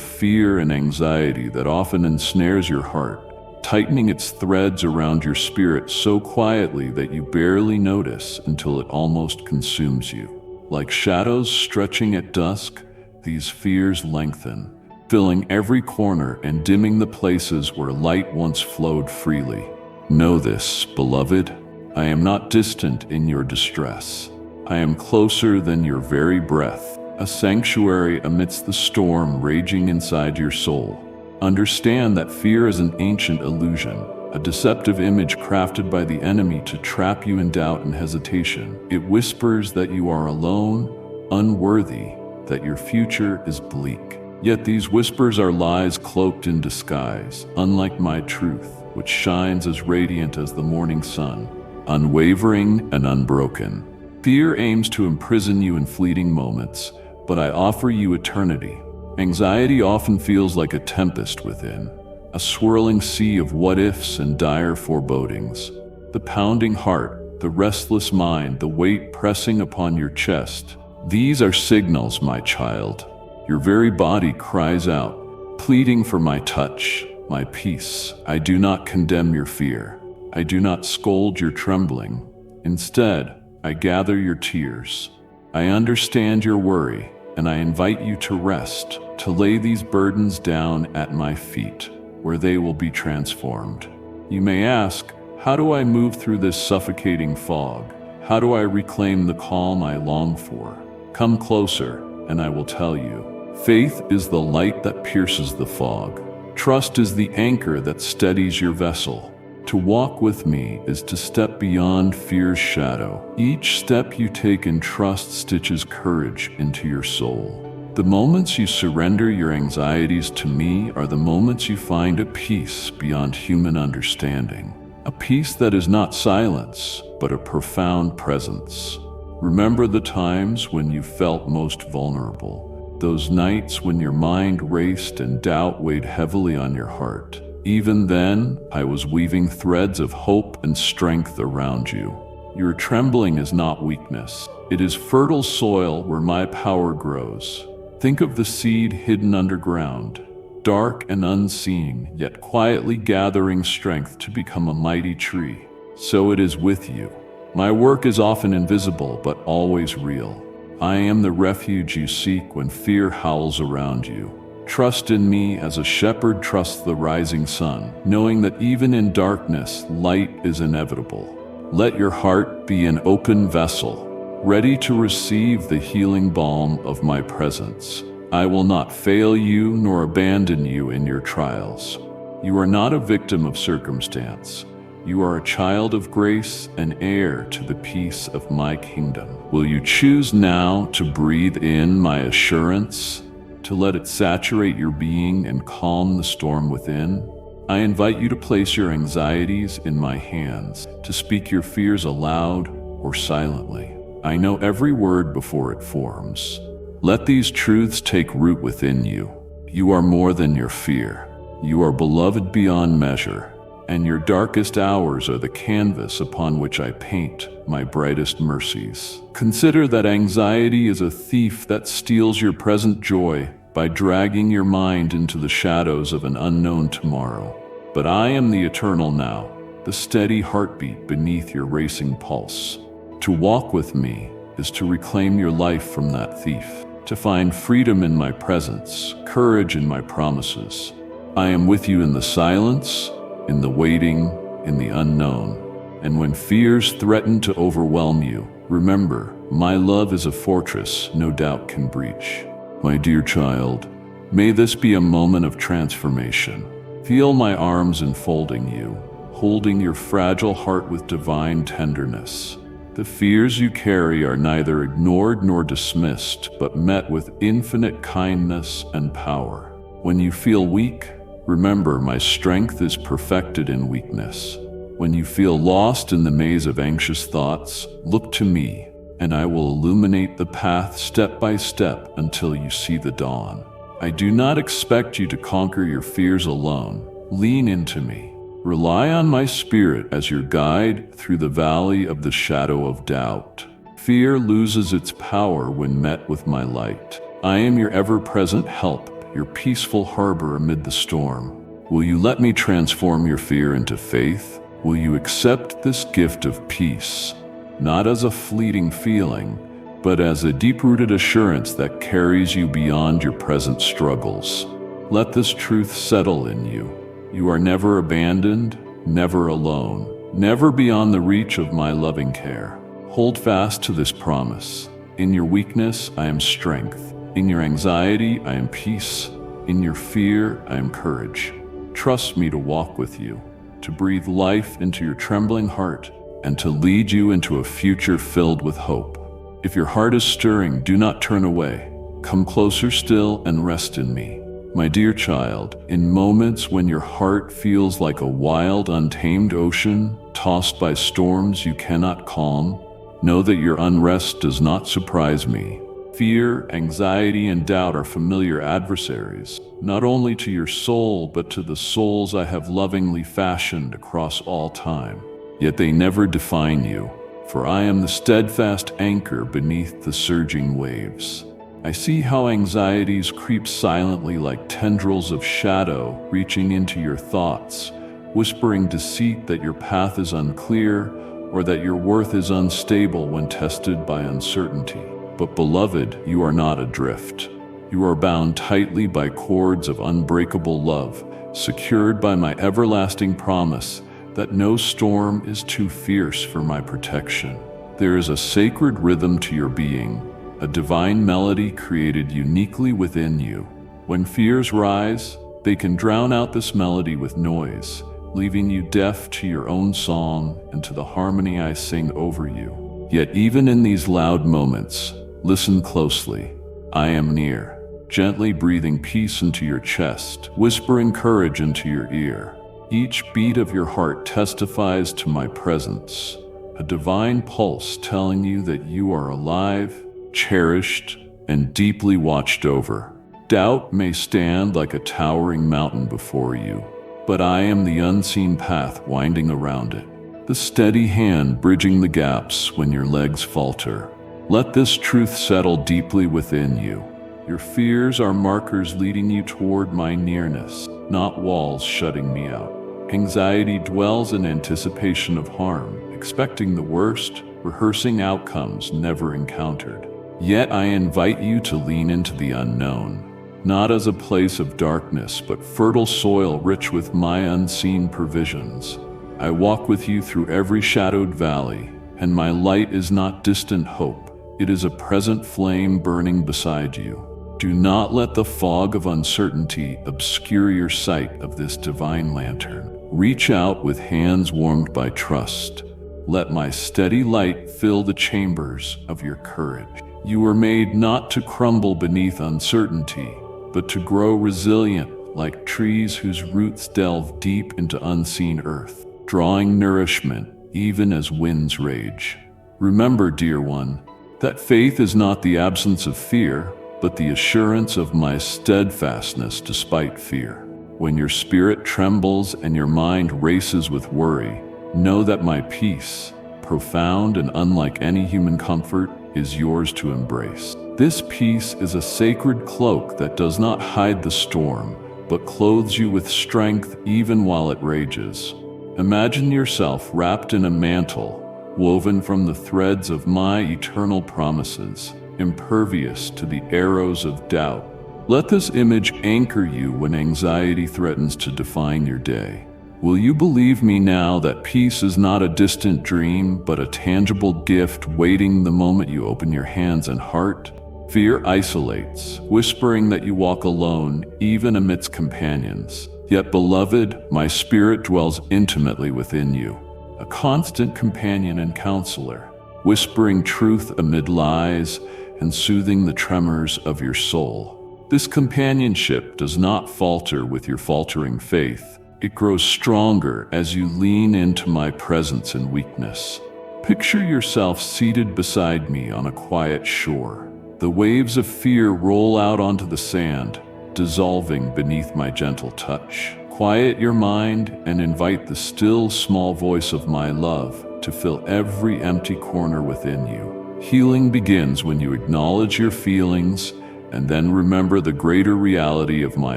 fear and anxiety that often ensnares your heart, tightening its threads around your spirit so quietly that you barely notice until it almost consumes you. Like shadows stretching at dusk, these fears lengthen, filling every corner and dimming the places where light once flowed freely. Know this, beloved, I am not distant in your distress. I am closer than your very breath, a sanctuary amidst the storm raging inside your soul. Understand that fear is an ancient illusion, a deceptive image crafted by the enemy to trap you in doubt and hesitation. It whispers that you are alone, unworthy, that your future is bleak. Yet these whispers are lies cloaked in disguise, unlike my truth, which shines as radiant as the morning sun, unwavering and unbroken. Fear aims to imprison you in fleeting moments, but I offer you eternity. Anxiety often feels like a tempest within, a swirling sea of what-ifs and dire forebodings. The pounding heart, the restless mind, the weight pressing upon your chest. These are signals, my child. Your very body cries out, pleading for my touch, my peace. I do not condemn your fear. I do not scold your trembling. Instead, I gather your tears. I understand your worry, and I invite you to rest, to lay these burdens down at my feet, where they will be transformed. You may ask, how do I move through this suffocating fog? How do I reclaim the calm I long for? Come closer, and I will tell you. Faith is the light that pierces the fog. Trust is the anchor that steadies your vessel. To walk with me is to step beyond fear's shadow. Each step you take in trust stitches courage into your soul. The moments you surrender your anxieties to me are the moments you find a peace beyond human understanding. A peace that is not silence, but a profound presence. Remember the times when you felt most vulnerable, those nights when your mind raced and doubt weighed heavily on your heart. Even then, I was weaving threads of hope and strength around you. Your trembling is not weakness. It is fertile soil where my power grows. Think of the seed hidden underground, dark and unseen, yet quietly gathering strength to become a mighty tree. So it is with you. My work is often invisible, but always real. I am the refuge you seek when fear howls around you. Trust in me as a shepherd trusts the rising sun, knowing that even in darkness, light is inevitable. Let your heart be an open vessel, ready to receive the healing balm of my presence. I will not fail you nor abandon you in your trials. You are not a victim of circumstance. You are a child of grace and heir to the peace of my kingdom. Will you choose now to breathe in my assurance, to let it saturate your being and calm the storm within? I invite you to place your anxieties in my hands, to speak your fears aloud or silently. I know every word before it forms. Let these truths take root within you. You are more than your fear. You are beloved beyond measure, and your darkest hours are the canvas upon which I paint my brightest mercies. Consider that anxiety is a thief that steals your present joy by dragging your mind into the shadows of an unknown tomorrow. But I am the eternal now, the steady heartbeat beneath your racing pulse. To walk with me is to reclaim your life from that thief, to find freedom in my presence, courage in my promises. I am with you in the silence, in the waiting, in the unknown. And when fears threaten to overwhelm you, remember, my love is a fortress no doubt can breach. My dear child, may this be a moment of transformation. Feel my arms enfolding you, holding your fragile heart with divine tenderness. The fears you carry are neither ignored nor dismissed, but met with infinite kindness and power. When you feel weak, remember my strength is perfected in weakness. When you feel lost in the maze of anxious thoughts, look to me, and I will illuminate the path step by step until you see the dawn. I do not expect you to conquer your fears alone. Lean into me. Rely on my spirit as your guide through the valley of the shadow of doubt. Fear loses its power when met with my light. I am your ever-present help, your peaceful harbor amid the storm. Will you let me transform your fear into faith? Will you accept this gift of peace, not as a fleeting feeling, but as a deep-rooted assurance that carries you beyond your present struggles? Let this truth settle in you. You are never abandoned, never alone, never beyond the reach of my loving care. Hold fast to this promise. In your weakness, I am strength. In your anxiety, I am peace. In your fear, I am courage. Trust me to walk with you, to breathe life into your trembling heart, and to lead you into a future filled with hope. If your heart is stirring, do not turn away. Come closer still and rest in me. My dear child, in moments when your heart feels like a wild, untamed ocean, tossed by storms you cannot calm, know that your unrest does not surprise me. Fear, anxiety, and doubt are familiar adversaries, not only to your soul, but to the souls I have lovingly fashioned across all time. Yet they never define you, for I am the steadfast anchor beneath the surging waves. I see how anxieties creep silently like tendrils of shadow reaching into your thoughts, whispering deceit that your path is unclear or that your worth is unstable when tested by uncertainty. But beloved, you are not adrift. You are bound tightly by cords of unbreakable love, secured by my everlasting promise that no storm is too fierce for my protection. There is a sacred rhythm to your being, a divine melody created uniquely within you. When fears rise, they can drown out this melody with noise, leaving you deaf to your own song and to the harmony I sing over you. Yet even in these loud moments, listen closely. I am near, gently breathing peace into your chest, whispering courage into your ear. Each beat of your heart testifies to my presence, a divine pulse telling you that you are alive, cherished, and deeply watched over. Doubt may stand like a towering mountain before you, but I am the unseen path winding around it, the steady hand bridging the gaps when your legs falter. Let this truth settle deeply within you. Your fears are markers leading you toward my nearness, not walls shutting me out. Anxiety dwells in anticipation of harm, expecting the worst, rehearsing outcomes never encountered. Yet I invite you to lean into the unknown, not as a place of darkness, but fertile soil rich with my unseen provisions. I walk with you through every shadowed valley, and my light is not distant hope. It is a present flame burning beside you. Do not let the fog of uncertainty obscure your sight of this divine lantern. Reach out with hands warmed by trust. Let my steady light fill the chambers of your courage. You were made not to crumble beneath uncertainty, but to grow resilient like trees whose roots delve deep into unseen earth, drawing nourishment even as winds rage. Remember, dear one, that faith is not the absence of fear, but the assurance of my steadfastness despite fear. When your spirit trembles and your mind races with worry, know that my peace, profound and unlike any human comfort, is yours to embrace. This peace is a sacred cloak that does not hide the storm, but clothes you with strength even while it rages. Imagine yourself wrapped in a mantle, woven from the threads of my eternal promises, impervious to the arrows of doubt. Let this image anchor you when anxiety threatens to define your day. Will you believe me now that peace is not a distant dream, but a tangible gift waiting the moment you open your hands and heart? Fear isolates, whispering that you walk alone, even amidst companions. Yet, beloved, my spirit dwells intimately within you, a constant companion and counselor, whispering truth amid lies and soothing the tremors of your soul. This companionship does not falter with your faltering faith. It grows stronger as you lean into my presence in weakness. Picture yourself seated beside me on a quiet shore. The waves of fear roll out onto the sand, dissolving beneath my gentle touch. Quiet your mind and invite the still, small voice of my love to fill every empty corner within you. Healing begins when you acknowledge your feelings and then remember the greater reality of my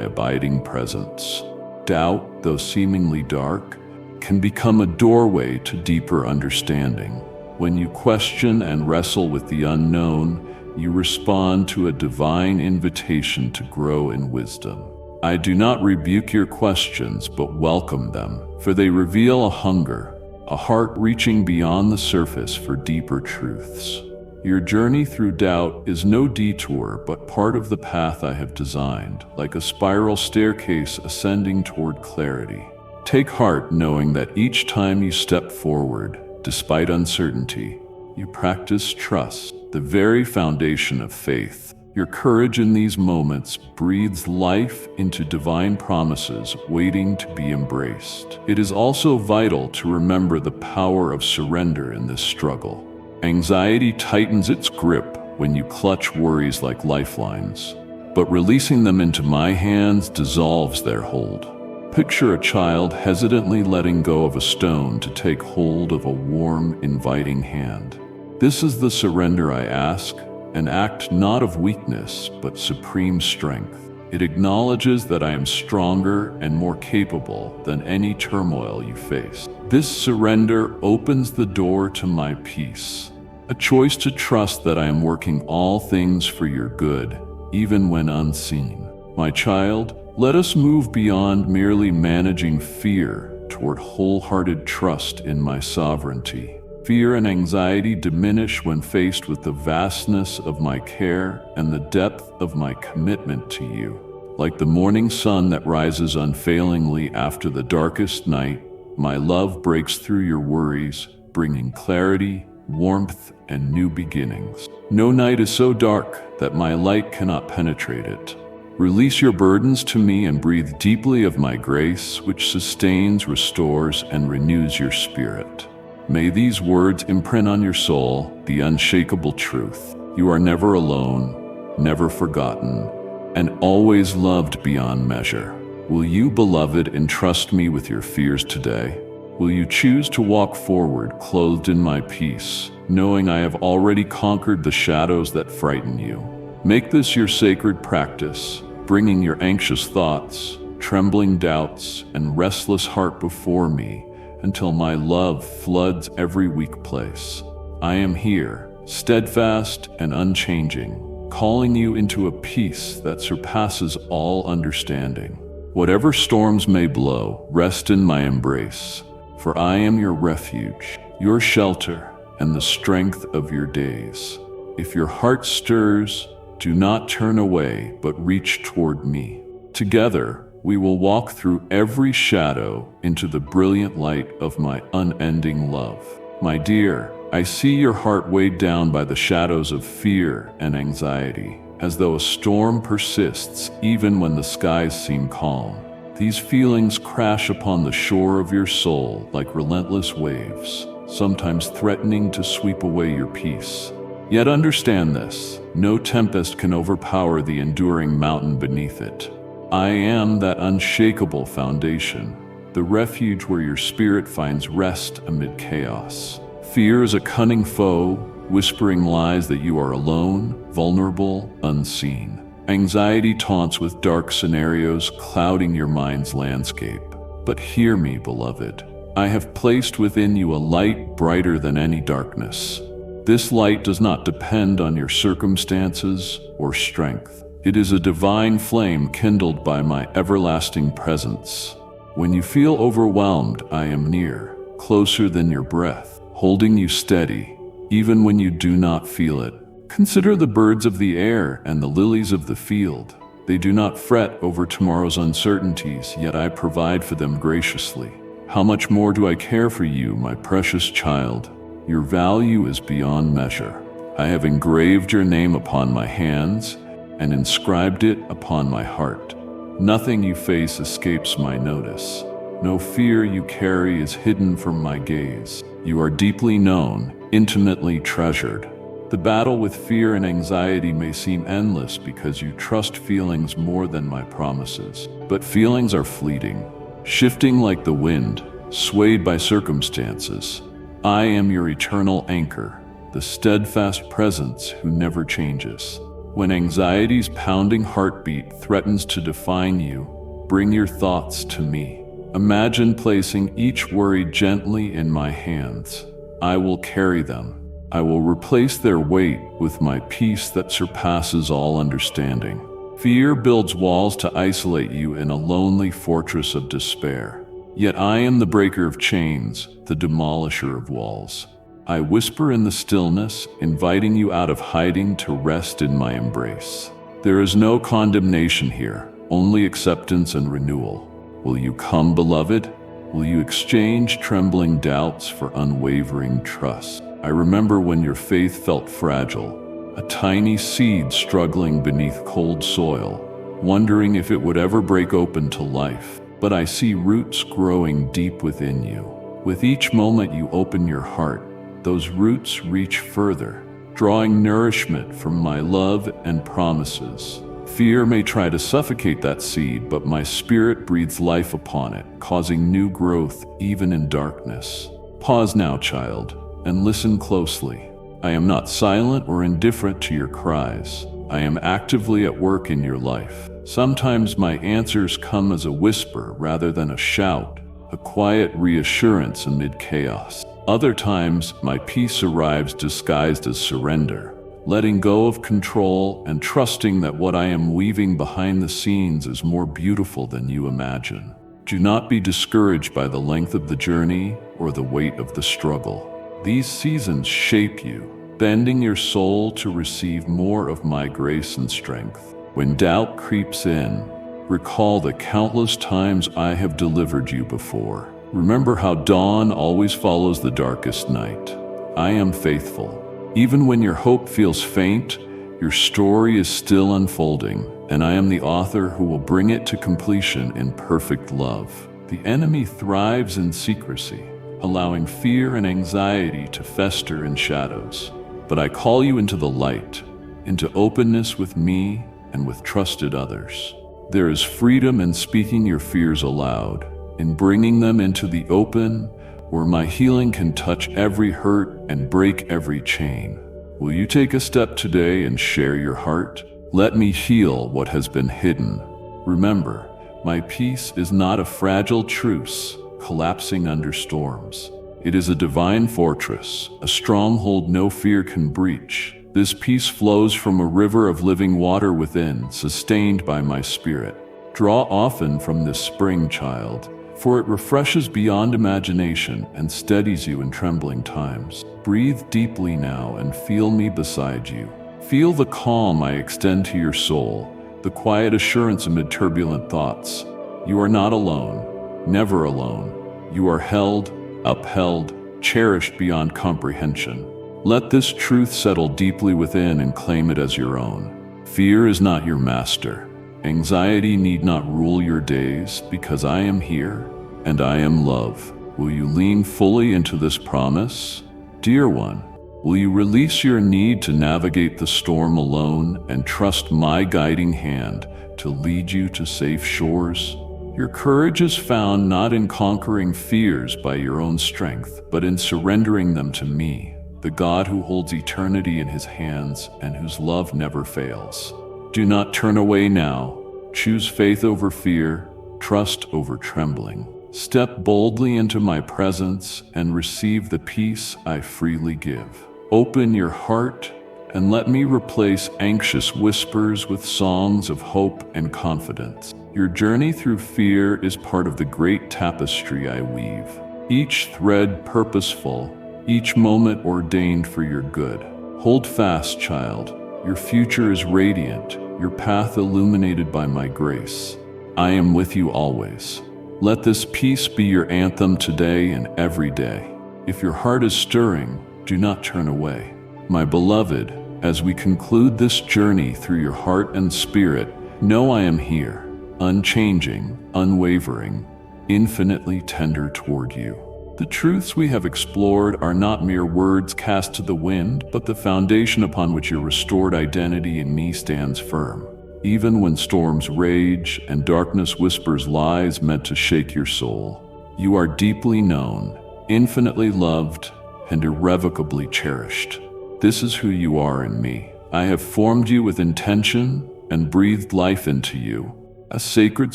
abiding presence. Doubt, though seemingly dark, can become a doorway to deeper understanding. When you question and wrestle with the unknown, you respond to a divine invitation to grow in wisdom. I do not rebuke your questions, but welcome them, for they reveal a hunger, a heart reaching beyond the surface for deeper truths. Your journey through doubt is no detour, but part of the path I have designed, like a spiral staircase ascending toward clarity. Take heart knowing that each time you step forward, despite uncertainty, you practice trust, the very foundation of faith. Your courage in these moments breathes life into divine promises waiting to be embraced. It is also vital to remember the power of surrender in this struggle. Anxiety tightens its grip when you clutch worries like lifelines, but releasing them into my hands dissolves their hold. Picture a child hesitantly letting go of a stone to take hold of a warm, inviting hand. This is the surrender I ask, an act not of weakness, but supreme strength. It acknowledges that I am stronger and more capable than any turmoil you face. This surrender opens the door to my peace, a choice to trust that I am working all things for your good, even when unseen. My child, let us move beyond merely managing fear toward wholehearted trust in my sovereignty. Fear and anxiety diminish when faced with the vastness of my care and the depth of my commitment to you. Like the morning sun that rises unfailingly after the darkest night, my love breaks through your worries, bringing clarity, warmth, and new beginnings. No night is so dark that my light cannot penetrate it. Release your burdens to me and breathe deeply of my grace, which sustains, restores, and renews your spirit. May these words imprint on your soul the unshakable truth. You are never alone, never forgotten, and always loved beyond measure. Will you, beloved, entrust me with your fears today? Will you choose to walk forward clothed in my peace, knowing I have already conquered the shadows that frighten you? Make this your sacred practice, bringing your anxious thoughts, trembling doubts, and restless heart before me, until my love floods every weak place. I am here, steadfast and unchanging, calling you into a peace that surpasses all understanding. Whatever storms may blow, rest in my embrace, for I am your refuge, your shelter, and the strength of your days. If your heart stirs, Do not turn away, but reach toward me. Together, we will walk through every shadow into the brilliant light of my unending love. My dear, I see your heart weighed down by the shadows of fear and anxiety, as though a storm persists even when the skies seem calm. These feelings crash upon the shore of your soul like relentless waves, sometimes threatening to sweep away your peace. Yet understand this, no tempest can overpower the enduring mountain beneath it. I am that unshakable foundation, the refuge where your spirit finds rest amid chaos. Fear is a cunning foe, whispering lies that you are alone, vulnerable, unseen. Anxiety taunts with dark scenarios, clouding your mind's landscape. But hear me, beloved. I have placed within you a light brighter than any darkness. This light does not depend on your circumstances or strength. It is a divine flame kindled by my everlasting presence. When you feel overwhelmed, I am near, closer than your breath, holding you steady, even when you do not feel it. Consider the birds of the air and the lilies of the field. They do not fret over tomorrow's uncertainties, yet I provide for them graciously. How much more do I care for you, my precious child? Your value is beyond measure. I have engraved your name upon my hands and inscribed it upon my heart. Nothing you face escapes my notice. No fear you carry is hidden from my gaze. You are deeply known, intimately treasured. The battle with fear and anxiety may seem endless because you trust feelings more than my promises. But feelings are fleeting, shifting like the wind, swayed by circumstances. I am your eternal anchor, the steadfast presence who never changes. When anxiety's pounding heartbeat threatens to define you, bring your thoughts to me. Imagine placing each worry gently in my hands. I will carry them. I will replace their weight with my peace that surpasses all understanding. Fear builds walls to isolate you in a lonely fortress of despair. Yet I am the breaker of chains, the demolisher of walls. I whisper in the stillness, inviting you out of hiding to rest in my embrace. There is no condemnation here, only acceptance and renewal. Will you come, beloved? Will you exchange trembling doubts for unwavering trust? I remember when your faith felt fragile, a tiny seed struggling beneath cold soil, wondering if it would ever break open to life. But I see roots growing deep within you. With each moment you open your heart, those roots reach further, drawing nourishment from my love and promises. Fear may try to suffocate that seed, but my spirit breathes life upon it, causing new growth even in darkness. Pause now, child, and listen closely. I am not silent or indifferent to your cries. I am actively at work in your life. Sometimes my answers come as a whisper rather than a shout, a quiet reassurance amid chaos. Other times, my peace arrives disguised as surrender, letting go of control and trusting that what I am weaving behind the scenes is more beautiful than you imagine. Do not be discouraged by the length of the journey or the weight of the struggle. These seasons shape you, bending your soul to receive more of my grace and strength. When doubt creeps in, recall the countless times I have delivered you before. Remember how dawn always follows the darkest night. I am faithful. Even when your hope feels faint, your story is still unfolding, and I am the author who will bring it to completion in perfect love. The enemy thrives in secrecy, allowing fear and anxiety to fester in shadows. But I call you into the light, into openness with me and with trusted others. There is freedom in speaking your fears aloud, in bringing them into the open, where my healing can touch every hurt and break every chain. Will you take a step today and share your heart? Let me heal what has been hidden. Remember, my peace is not a fragile truce collapsing under storms. It is a divine fortress, a stronghold no fear can breach. This peace flows from a river of living water within, sustained by my spirit. Draw often from this spring, child, for it refreshes beyond imagination and steadies you in trembling times. Breathe deeply now and feel me beside you. Feel the calm I extend to your soul, the quiet assurance amid turbulent thoughts. You are not alone, never alone. You are held, upheld, cherished beyond comprehension. Let this truth settle deeply within and claim it as your own. Fear is not your master. Anxiety need not rule your days, because I am here, and I am love. Will you lean fully into this promise? Dear one, will you release your need to navigate the storm alone and trust my guiding hand to lead you to safe shores? Your courage is found not in conquering fears by your own strength, but in surrendering them to me, the God who holds eternity in his hands and whose love never fails. Do not turn away now. Choose faith over fear, trust over trembling. Step boldly into my presence and receive the peace I freely give. Open your heart and let me replace anxious whispers with songs of hope and confidence. Your journey through fear is part of the great tapestry I weave, each thread purposeful, each moment ordained for your good. Hold fast, child. Your future is radiant, your path illuminated by my grace. I am with you always. Let this peace be your anthem today and every day. If your heart is stirring, do not turn away. My beloved, as we conclude this journey through your heart and spirit, know I am here, unchanging, unwavering, infinitely tender toward you. The truths we have explored are not mere words cast to the wind, but the foundation upon which your restored identity in me stands firm. Even when storms rage and darkness whispers lies meant to shake your soul, you are deeply known, infinitely loved, and irrevocably cherished. This is who you are in me. I have formed you with intention and breathed life into you, a sacred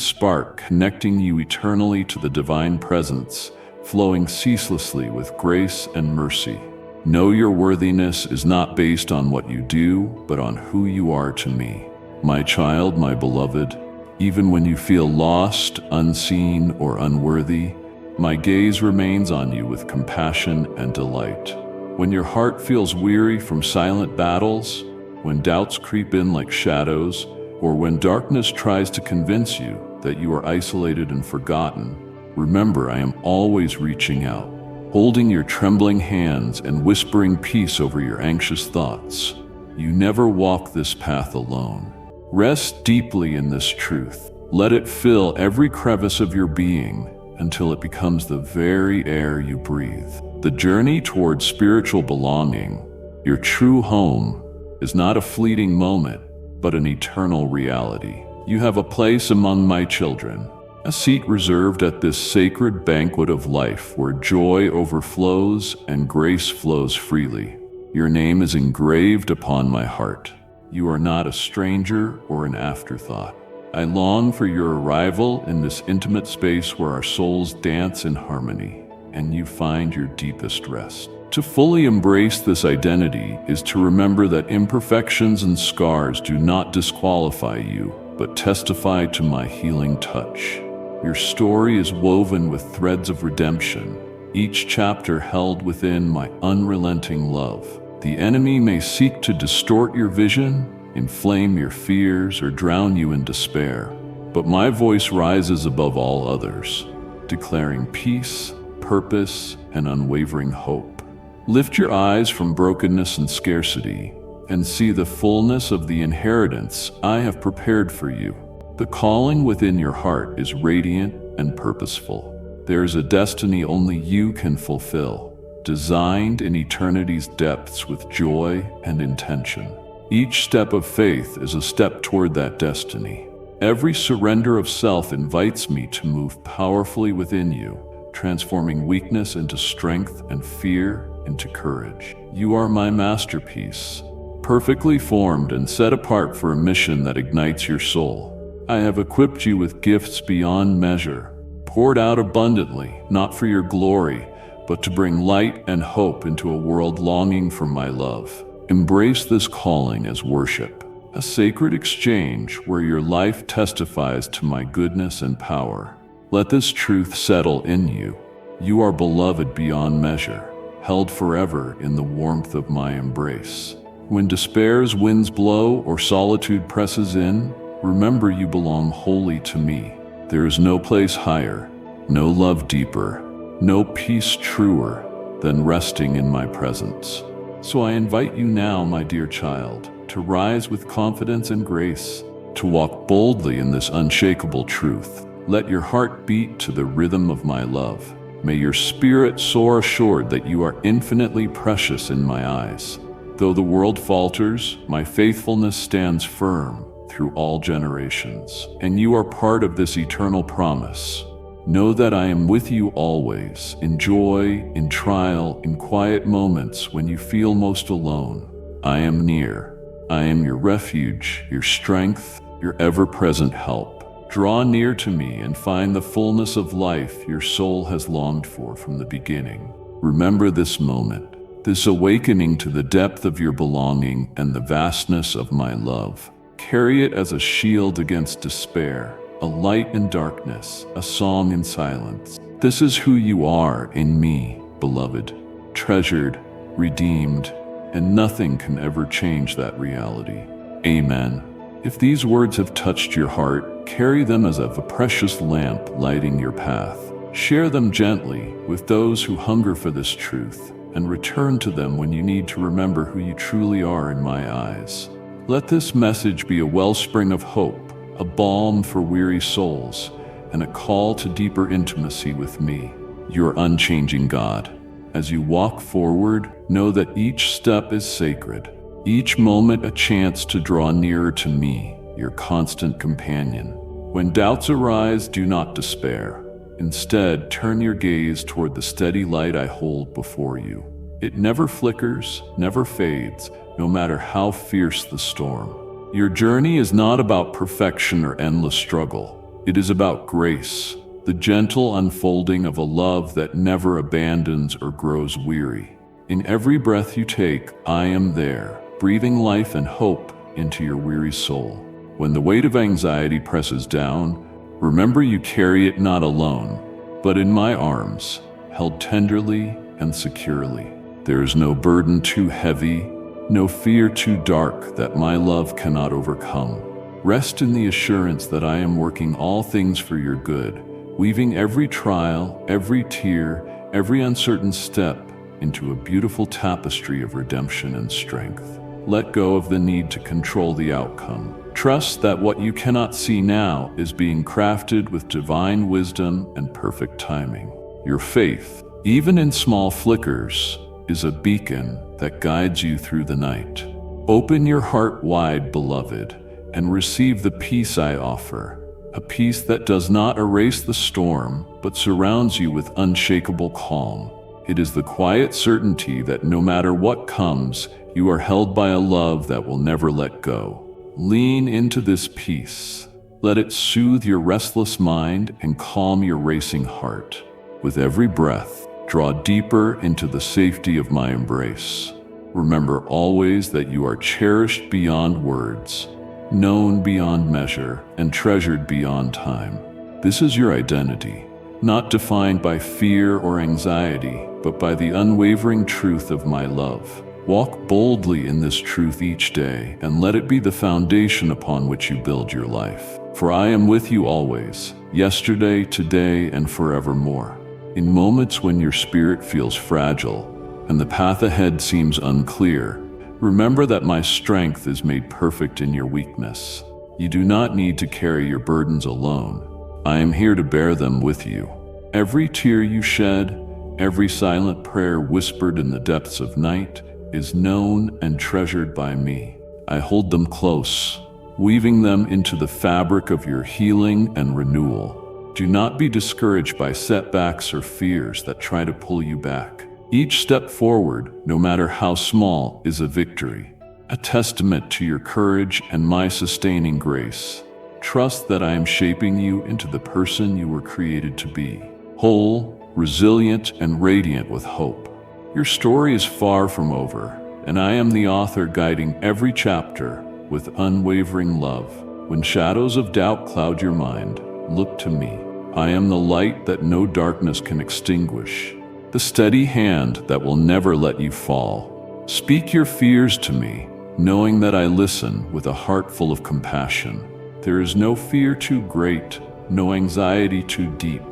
spark connecting you eternally to the divine presence, flowing ceaselessly with grace and mercy. Know your worthiness is not based on what you do, but on who you are to me. My child, my beloved, even when you feel lost, unseen, or unworthy, my gaze remains on you with compassion and delight. When your heart feels weary from silent battles, when doubts creep in like shadows, or when darkness tries to convince you that you are isolated and forgotten, remember I am always reaching out, holding your trembling hands and whispering peace over your anxious thoughts. You never walk this path alone. Rest deeply in this truth. Let it fill every crevice of your being until it becomes the very air you breathe. The journey towards spiritual belonging, your true home, is not a fleeting moment, but an eternal reality. You have a place among my children, a seat reserved at this sacred banquet of life where joy overflows and grace flows freely. Your name is engraved upon my heart. You are not a stranger or an afterthought. I long for your arrival in this intimate space where our souls dance in harmony and you find your deepest rest. To fully embrace this identity is to remember that imperfections and scars do not disqualify you, but testify to my healing touch. Your story is woven with threads of redemption, each chapter held within my unrelenting love. The enemy may seek to distort your vision, inflame your fears, or drown you in despair, but my voice rises above all others, declaring peace, purpose, and unwavering hope. Lift your eyes from brokenness and scarcity and see the fullness of the inheritance I have prepared for you. The calling within your heart is radiant and purposeful. There is a destiny only you can fulfill, designed in eternity's depths with joy and intention. Each step of faith is a step toward that destiny. Every surrender of self invites me to move powerfully within you, transforming weakness into strength and fear into courage. You are my masterpiece, perfectly formed and set apart for a mission that ignites your soul. I have equipped you with gifts beyond measure, poured out abundantly, not for your glory, but to bring light and hope into a world longing for my love. Embrace this calling as worship, a sacred exchange where your life testifies to my goodness and power. Let this truth settle in you. You are beloved beyond measure, held forever in the warmth of my embrace. When despair's winds blow or solitude presses in, remember you belong wholly to me. There is no place higher, no love deeper, no peace truer than resting in my presence. So I invite you now, my dear child, to rise with confidence and grace, to walk boldly in this unshakable truth. Let your heart beat to the rhythm of my love. May your spirit soar assured that you are infinitely precious in my eyes. Though the world falters, my faithfulness stands firm through all generations, and you are part of this eternal promise. Know that I am with you always, in joy, in trial, in quiet moments when you feel most alone. I am near. I am your refuge, your strength, your ever-present help. Draw near to me and find the fullness of life your soul has longed for from the beginning. Remember this moment, this awakening to the depth of your belonging and the vastness of my love. Carry it as a shield against despair, a light in darkness, a song in silence. This is who you are in me, beloved, treasured, redeemed, and nothing can ever change that reality. Amen. If these words have touched your heart, carry them as of a precious lamp lighting your path. Share them gently with those who hunger for this truth, and return to them when you need to remember who you truly are in my eyes. Let this message be a wellspring of hope, a balm for weary souls, and a call to deeper intimacy with me, your unchanging God. As you walk forward, know that each step is sacred, each moment a chance to draw nearer to me, your constant companion. When doubts arise, do not despair. Instead, turn your gaze toward the steady light I hold before you. It never flickers, never fades, no matter how fierce the storm. Your journey is not about perfection or endless struggle. It is about grace, the gentle unfolding of a love that never abandons or grows weary. In every breath you take, I am there, breathing life and hope into your weary soul. When the weight of anxiety presses down, remember you carry it not alone, but in my arms, held tenderly and securely. There is no burden too heavy, no fear too dark that my love cannot overcome. Rest in the assurance that I am working all things for your good, weaving every trial, every tear, every uncertain step into a beautiful tapestry of redemption and strength. Let go of the need to control the outcome. Trust that what you cannot see now is being crafted with divine wisdom and perfect timing. Your faith, even in small flickers, is a beacon that guides you through the night. Open your heart wide, beloved, and receive the peace I offer, a peace that does not erase the storm, but surrounds you with unshakable calm. It is the quiet certainty that no matter what comes, you are held by a love that will never let go. Lean into this peace. Let it soothe your restless mind and calm your racing heart. With every breath, draw deeper into the safety of my embrace. Remember always that you are cherished beyond words, known beyond measure, and treasured beyond time. This is your identity, not defined by fear or anxiety, but by the unwavering truth of my love. Walk boldly in this truth each day, and let it be the foundation upon which you build your life. For I am with you always, yesterday, today, and forevermore. In moments when your spirit feels fragile and the path ahead seems unclear, remember that my strength is made perfect in your weakness. You do not need to carry your burdens alone. I am here to bear them with you. Every tear you shed, every silent prayer whispered in the depths of night, is known and treasured by me. I hold them close, weaving them into the fabric of your healing and renewal. Do not be discouraged by setbacks or fears that try to pull you back. Each step forward, no matter how small, is a victory, a testament to your courage and my sustaining grace. Trust that I am shaping you into the person you were created to be, whole, resilient, and radiant with hope. Your story is far from over, and I am the author guiding every chapter with unwavering love. When shadows of doubt cloud your mind, look to me. I am the light that no darkness can extinguish, the steady hand that will never let you fall. Speak your fears to me, knowing that I listen with a heart full of compassion. There is no fear too great, no anxiety too deep,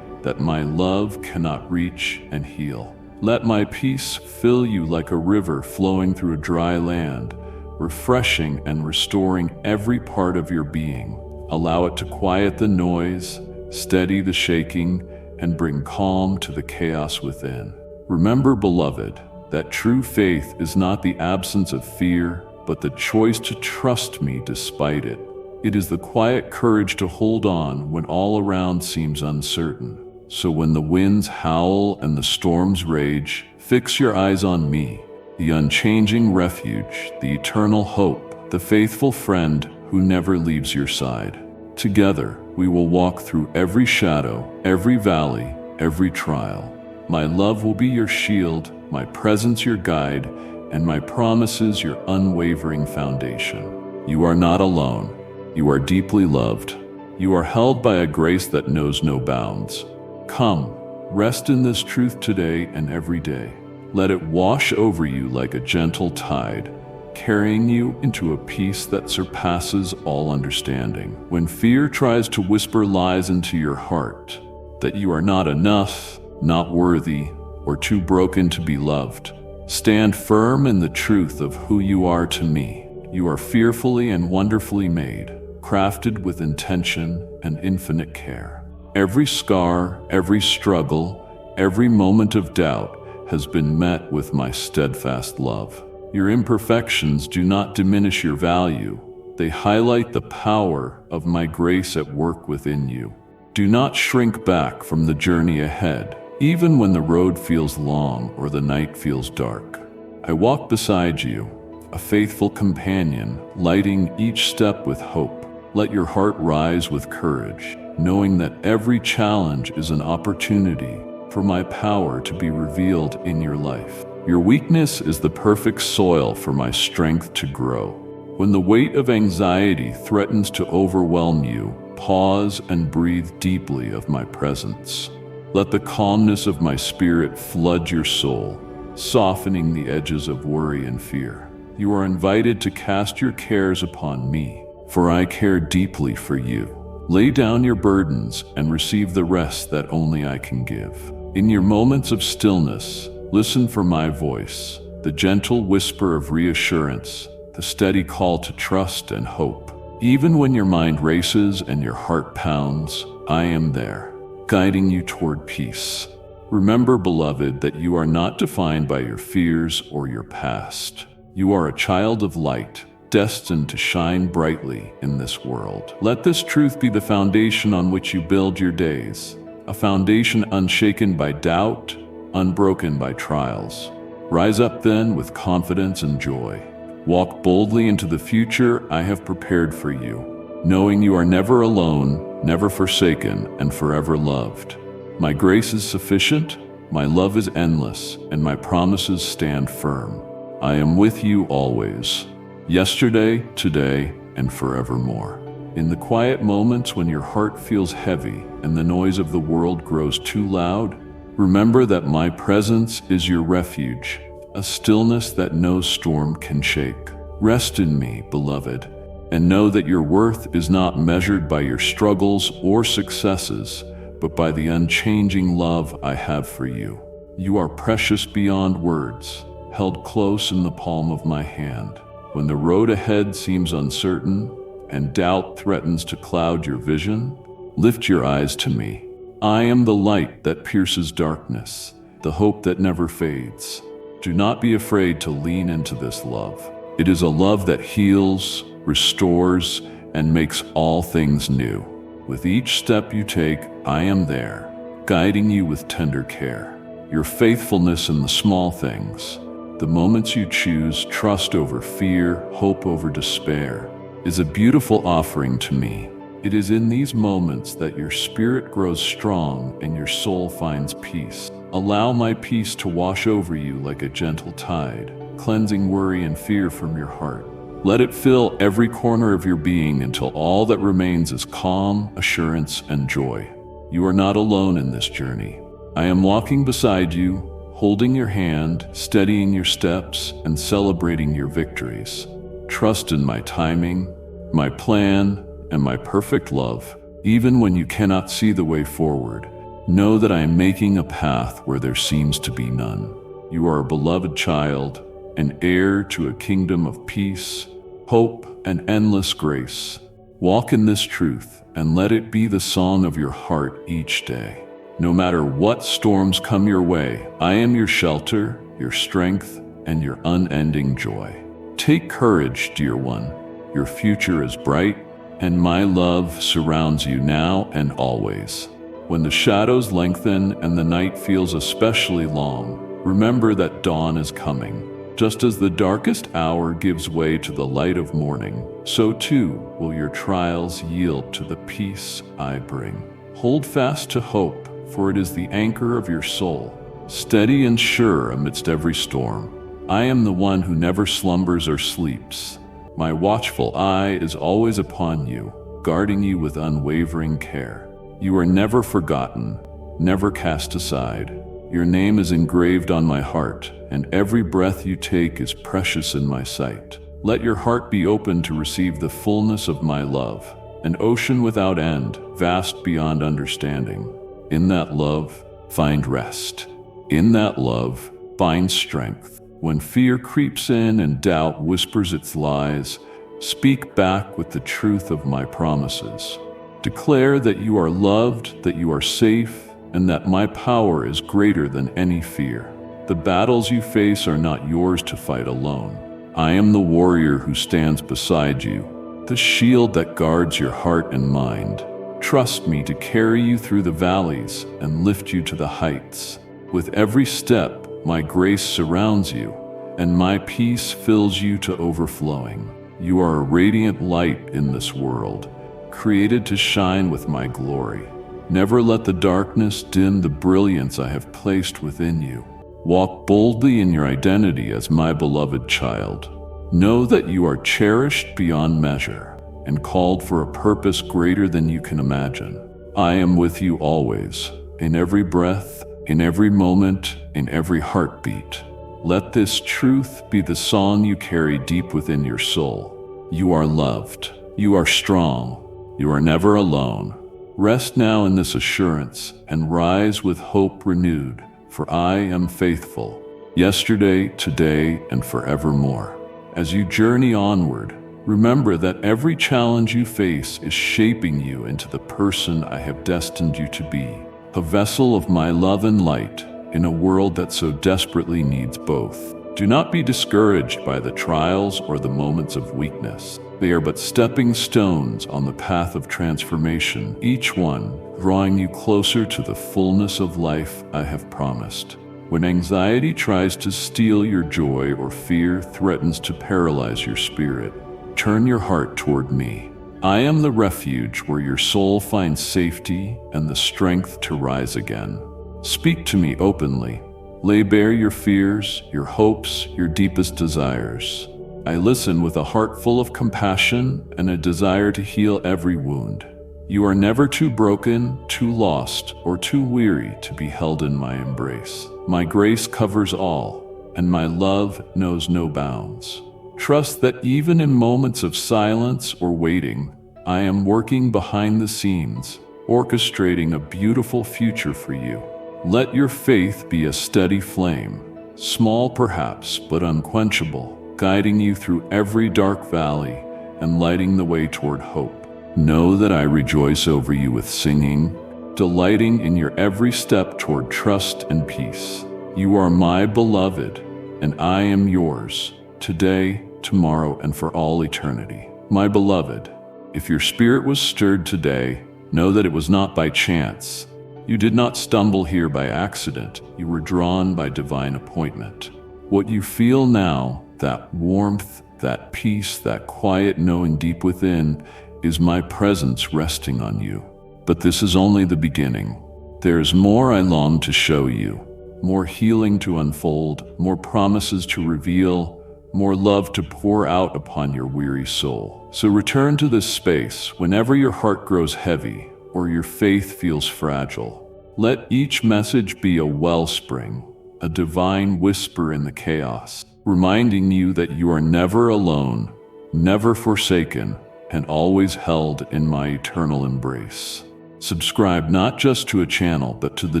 that my love cannot reach and heal. Let my peace fill you like a river flowing through a dry land, refreshing and restoring every part of your being. Allow it to quiet the noise, steady the shaking, and bring calm to the chaos within. Remember, beloved, that true faith is not the absence of fear, but the choice to trust me despite it. It is the quiet courage to hold on when all around seems uncertain. So when the winds howl and the storms rage, fix your eyes on me, the unchanging refuge, the eternal hope, the faithful friend who never leaves your side. Together, we will walk through every shadow, every valley, every trial. My love will be your shield, my presence your guide, and my promises your unwavering foundation. You are not alone. You are deeply loved. You are held by a grace that knows no bounds. Come, rest in this truth today and every day. Let it wash over you like a gentle tide, carrying you into a peace that surpasses all understanding. When fear tries to whisper lies into your heart, that you are not enough, not worthy, or too broken to be loved, stand firm in the truth of who you are to me. You are fearfully and wonderfully made, crafted with intention and infinite care. Every scar, every struggle, every moment of doubt has been met with my steadfast love. Your imperfections do not diminish your value. They highlight the power of my grace at work within you. Do not shrink back from the journey ahead, even when the road feels long or the night feels dark. I walk beside you, a faithful companion, lighting each step with hope. Let your heart rise with courage, knowing that every challenge is an opportunity for my power to be revealed in your life. Your weakness is the perfect soil for my strength to grow. When the weight of anxiety threatens to overwhelm you, pause and breathe deeply of my presence. Let the calmness of my spirit flood your soul, softening the edges of worry and fear. You are invited to cast your cares upon me, for I care deeply for you. Lay down your burdens and receive the rest that only I can give. In your moments of stillness, listen for my voice, the gentle whisper of reassurance, the steady call to trust and hope. Even when your mind races and your heart pounds, I am there, guiding you toward peace. Remember, beloved, that you are not defined by your fears or your past. You are a child of light, destined to shine brightly in this world. Let this truth be the foundation on which you build your days, a foundation unshaken by doubt, unbroken by trials. Rise up then with confidence and joy. Walk boldly into the future I have prepared for you, knowing you are never alone, never forsaken, and forever loved. My grace is sufficient, my love is endless, and my promises stand firm. I am with you always, yesterday, today, and forevermore. In the quiet moments when your heart feels heavy and the noise of the world grows too loud, remember that my presence is your refuge, a stillness that no storm can shake. Rest in me, beloved, and know that your worth is not measured by your struggles or successes, but by the unchanging love I have for you. You are precious beyond words, held close in the palm of my hand. When the road ahead seems uncertain and doubt threatens to cloud your vision, lift your eyes to me. I am the light that pierces darkness, the hope that never fades. Do not be afraid to lean into this love. It is a love that heals, restores, and makes all things new. With each step you take, I am there, guiding you with tender care. Your faithfulness in the small things, the moments you choose trust over fear, hope over despair, is a beautiful offering to me. It is in these moments that your spirit grows strong and your soul finds peace. Allow my peace to wash over you like a gentle tide, cleansing worry and fear from your heart. Let it fill every corner of your being until all that remains is calm, assurance, and joy. You are not alone in this journey. I am walking beside you, holding your hand, steadying your steps, and celebrating your victories. Trust in my timing, my plan, and my perfect love. Even when you cannot see the way forward, know that I am making a path where there seems to be none. You are a beloved child, an heir to a kingdom of peace, hope, and endless grace. Walk in this truth and let it be the song of your heart each day. No matter what storms come your way, I am your shelter, your strength, and your unending joy. Take courage, dear one. Your future is bright, and my love surrounds you now and always. When the shadows lengthen and the night feels especially long, remember that dawn is coming. Just as the darkest hour gives way to the light of morning, so too will your trials yield to the peace I bring. Hold fast to hope, for it is the anchor of your soul, steady and sure amidst every storm. I am the one who never slumbers or sleeps. My watchful eye is always upon you, guarding you with unwavering care. You are never forgotten, never cast aside. Your name is engraved on my heart, and every breath you take is precious in my sight. Let your heart be open to receive the fullness of my love, an ocean without end, vast beyond understanding. In that love, find rest. In that love, find strength. When fear creeps in and doubt whispers its lies, speak back with the truth of my promises. Declare that you are loved, that you are safe, and that my power is greater than any fear. The battles you face are not yours to fight alone. I am the warrior who stands beside you, the shield that guards your heart and mind. Trust me to carry you through the valleys and lift you to the heights. With every step, my grace surrounds you, and my peace fills you to overflowing. You are a radiant light in this world, created to shine with my glory. Never let the darkness dim the brilliance I have placed within you. Walk boldly in your identity as my beloved child. Know that you are cherished beyond measure and called for a purpose greater than you can imagine. I am with you always, in every breath, in every moment, in every heartbeat. Let this truth be the song you carry deep within your soul. You are loved. You are strong. You are never alone. Rest now in this assurance and rise with hope renewed, for I am faithful, yesterday, today, and forevermore. As you journey onward, remember that every challenge you face is shaping you into the person I have destined you to be, a vessel of my love and light in a world that so desperately needs both. Do not be discouraged by the trials or the moments of weakness. They are but stepping stones on the path of transformation, each one drawing you closer to the fullness of life I have promised. When anxiety tries to steal your joy or fear threatens to paralyze your spirit, turn your heart toward me. I am the refuge where your soul finds safety and the strength to rise again. Speak to me openly. Lay bare your fears, your hopes, your deepest desires. I listen with a heart full of compassion and a desire to heal every wound. You are never too broken, too lost, or too weary to be held in my embrace. My grace covers all, and my love knows no bounds. Trust that even in moments of silence or waiting, I am working behind the scenes, orchestrating a beautiful future for you. Let your faith be a steady flame, small perhaps, but unquenchable, guiding you through every dark valley and lighting the way toward hope. Know that I rejoice over you with singing, delighting in your every step toward trust and peace. You are my beloved, and I am yours, today, tomorrow, and for all eternity. My beloved, if your spirit was stirred today, know that it was not by chance. You did not stumble here by accident. You were drawn by divine appointment. What you feel now, that warmth, that peace, that quiet knowing deep within, is my presence resting on you. But this is only the beginning. There is more I long to show you, more healing to unfold, more promises to reveal, more love to pour out upon your weary soul. So return to this space whenever your heart grows heavy or your faith feels fragile. Let each message be a wellspring, a divine whisper in the chaos, reminding you that you are never alone, never forsaken, and always held in my eternal embrace. Subscribe not just to a channel, but to the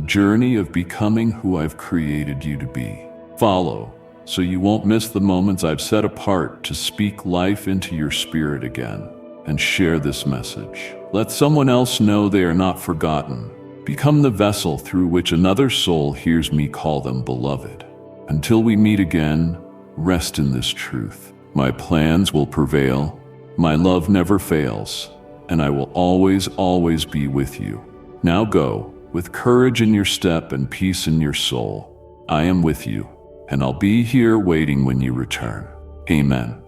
journey of becoming who I've created you to be. Follow, so you won't miss the moments I've set apart to speak life into your spirit again. And share this message. Let someone else know they are not forgotten. Become the vessel through which another soul hears me call them beloved. Until we meet again, rest in this truth. My plans will prevail, my love never fails, and I will always, always be with you. Now go, with courage in your step and peace in your soul. I am with you, and I'll be here waiting when you return. Amen.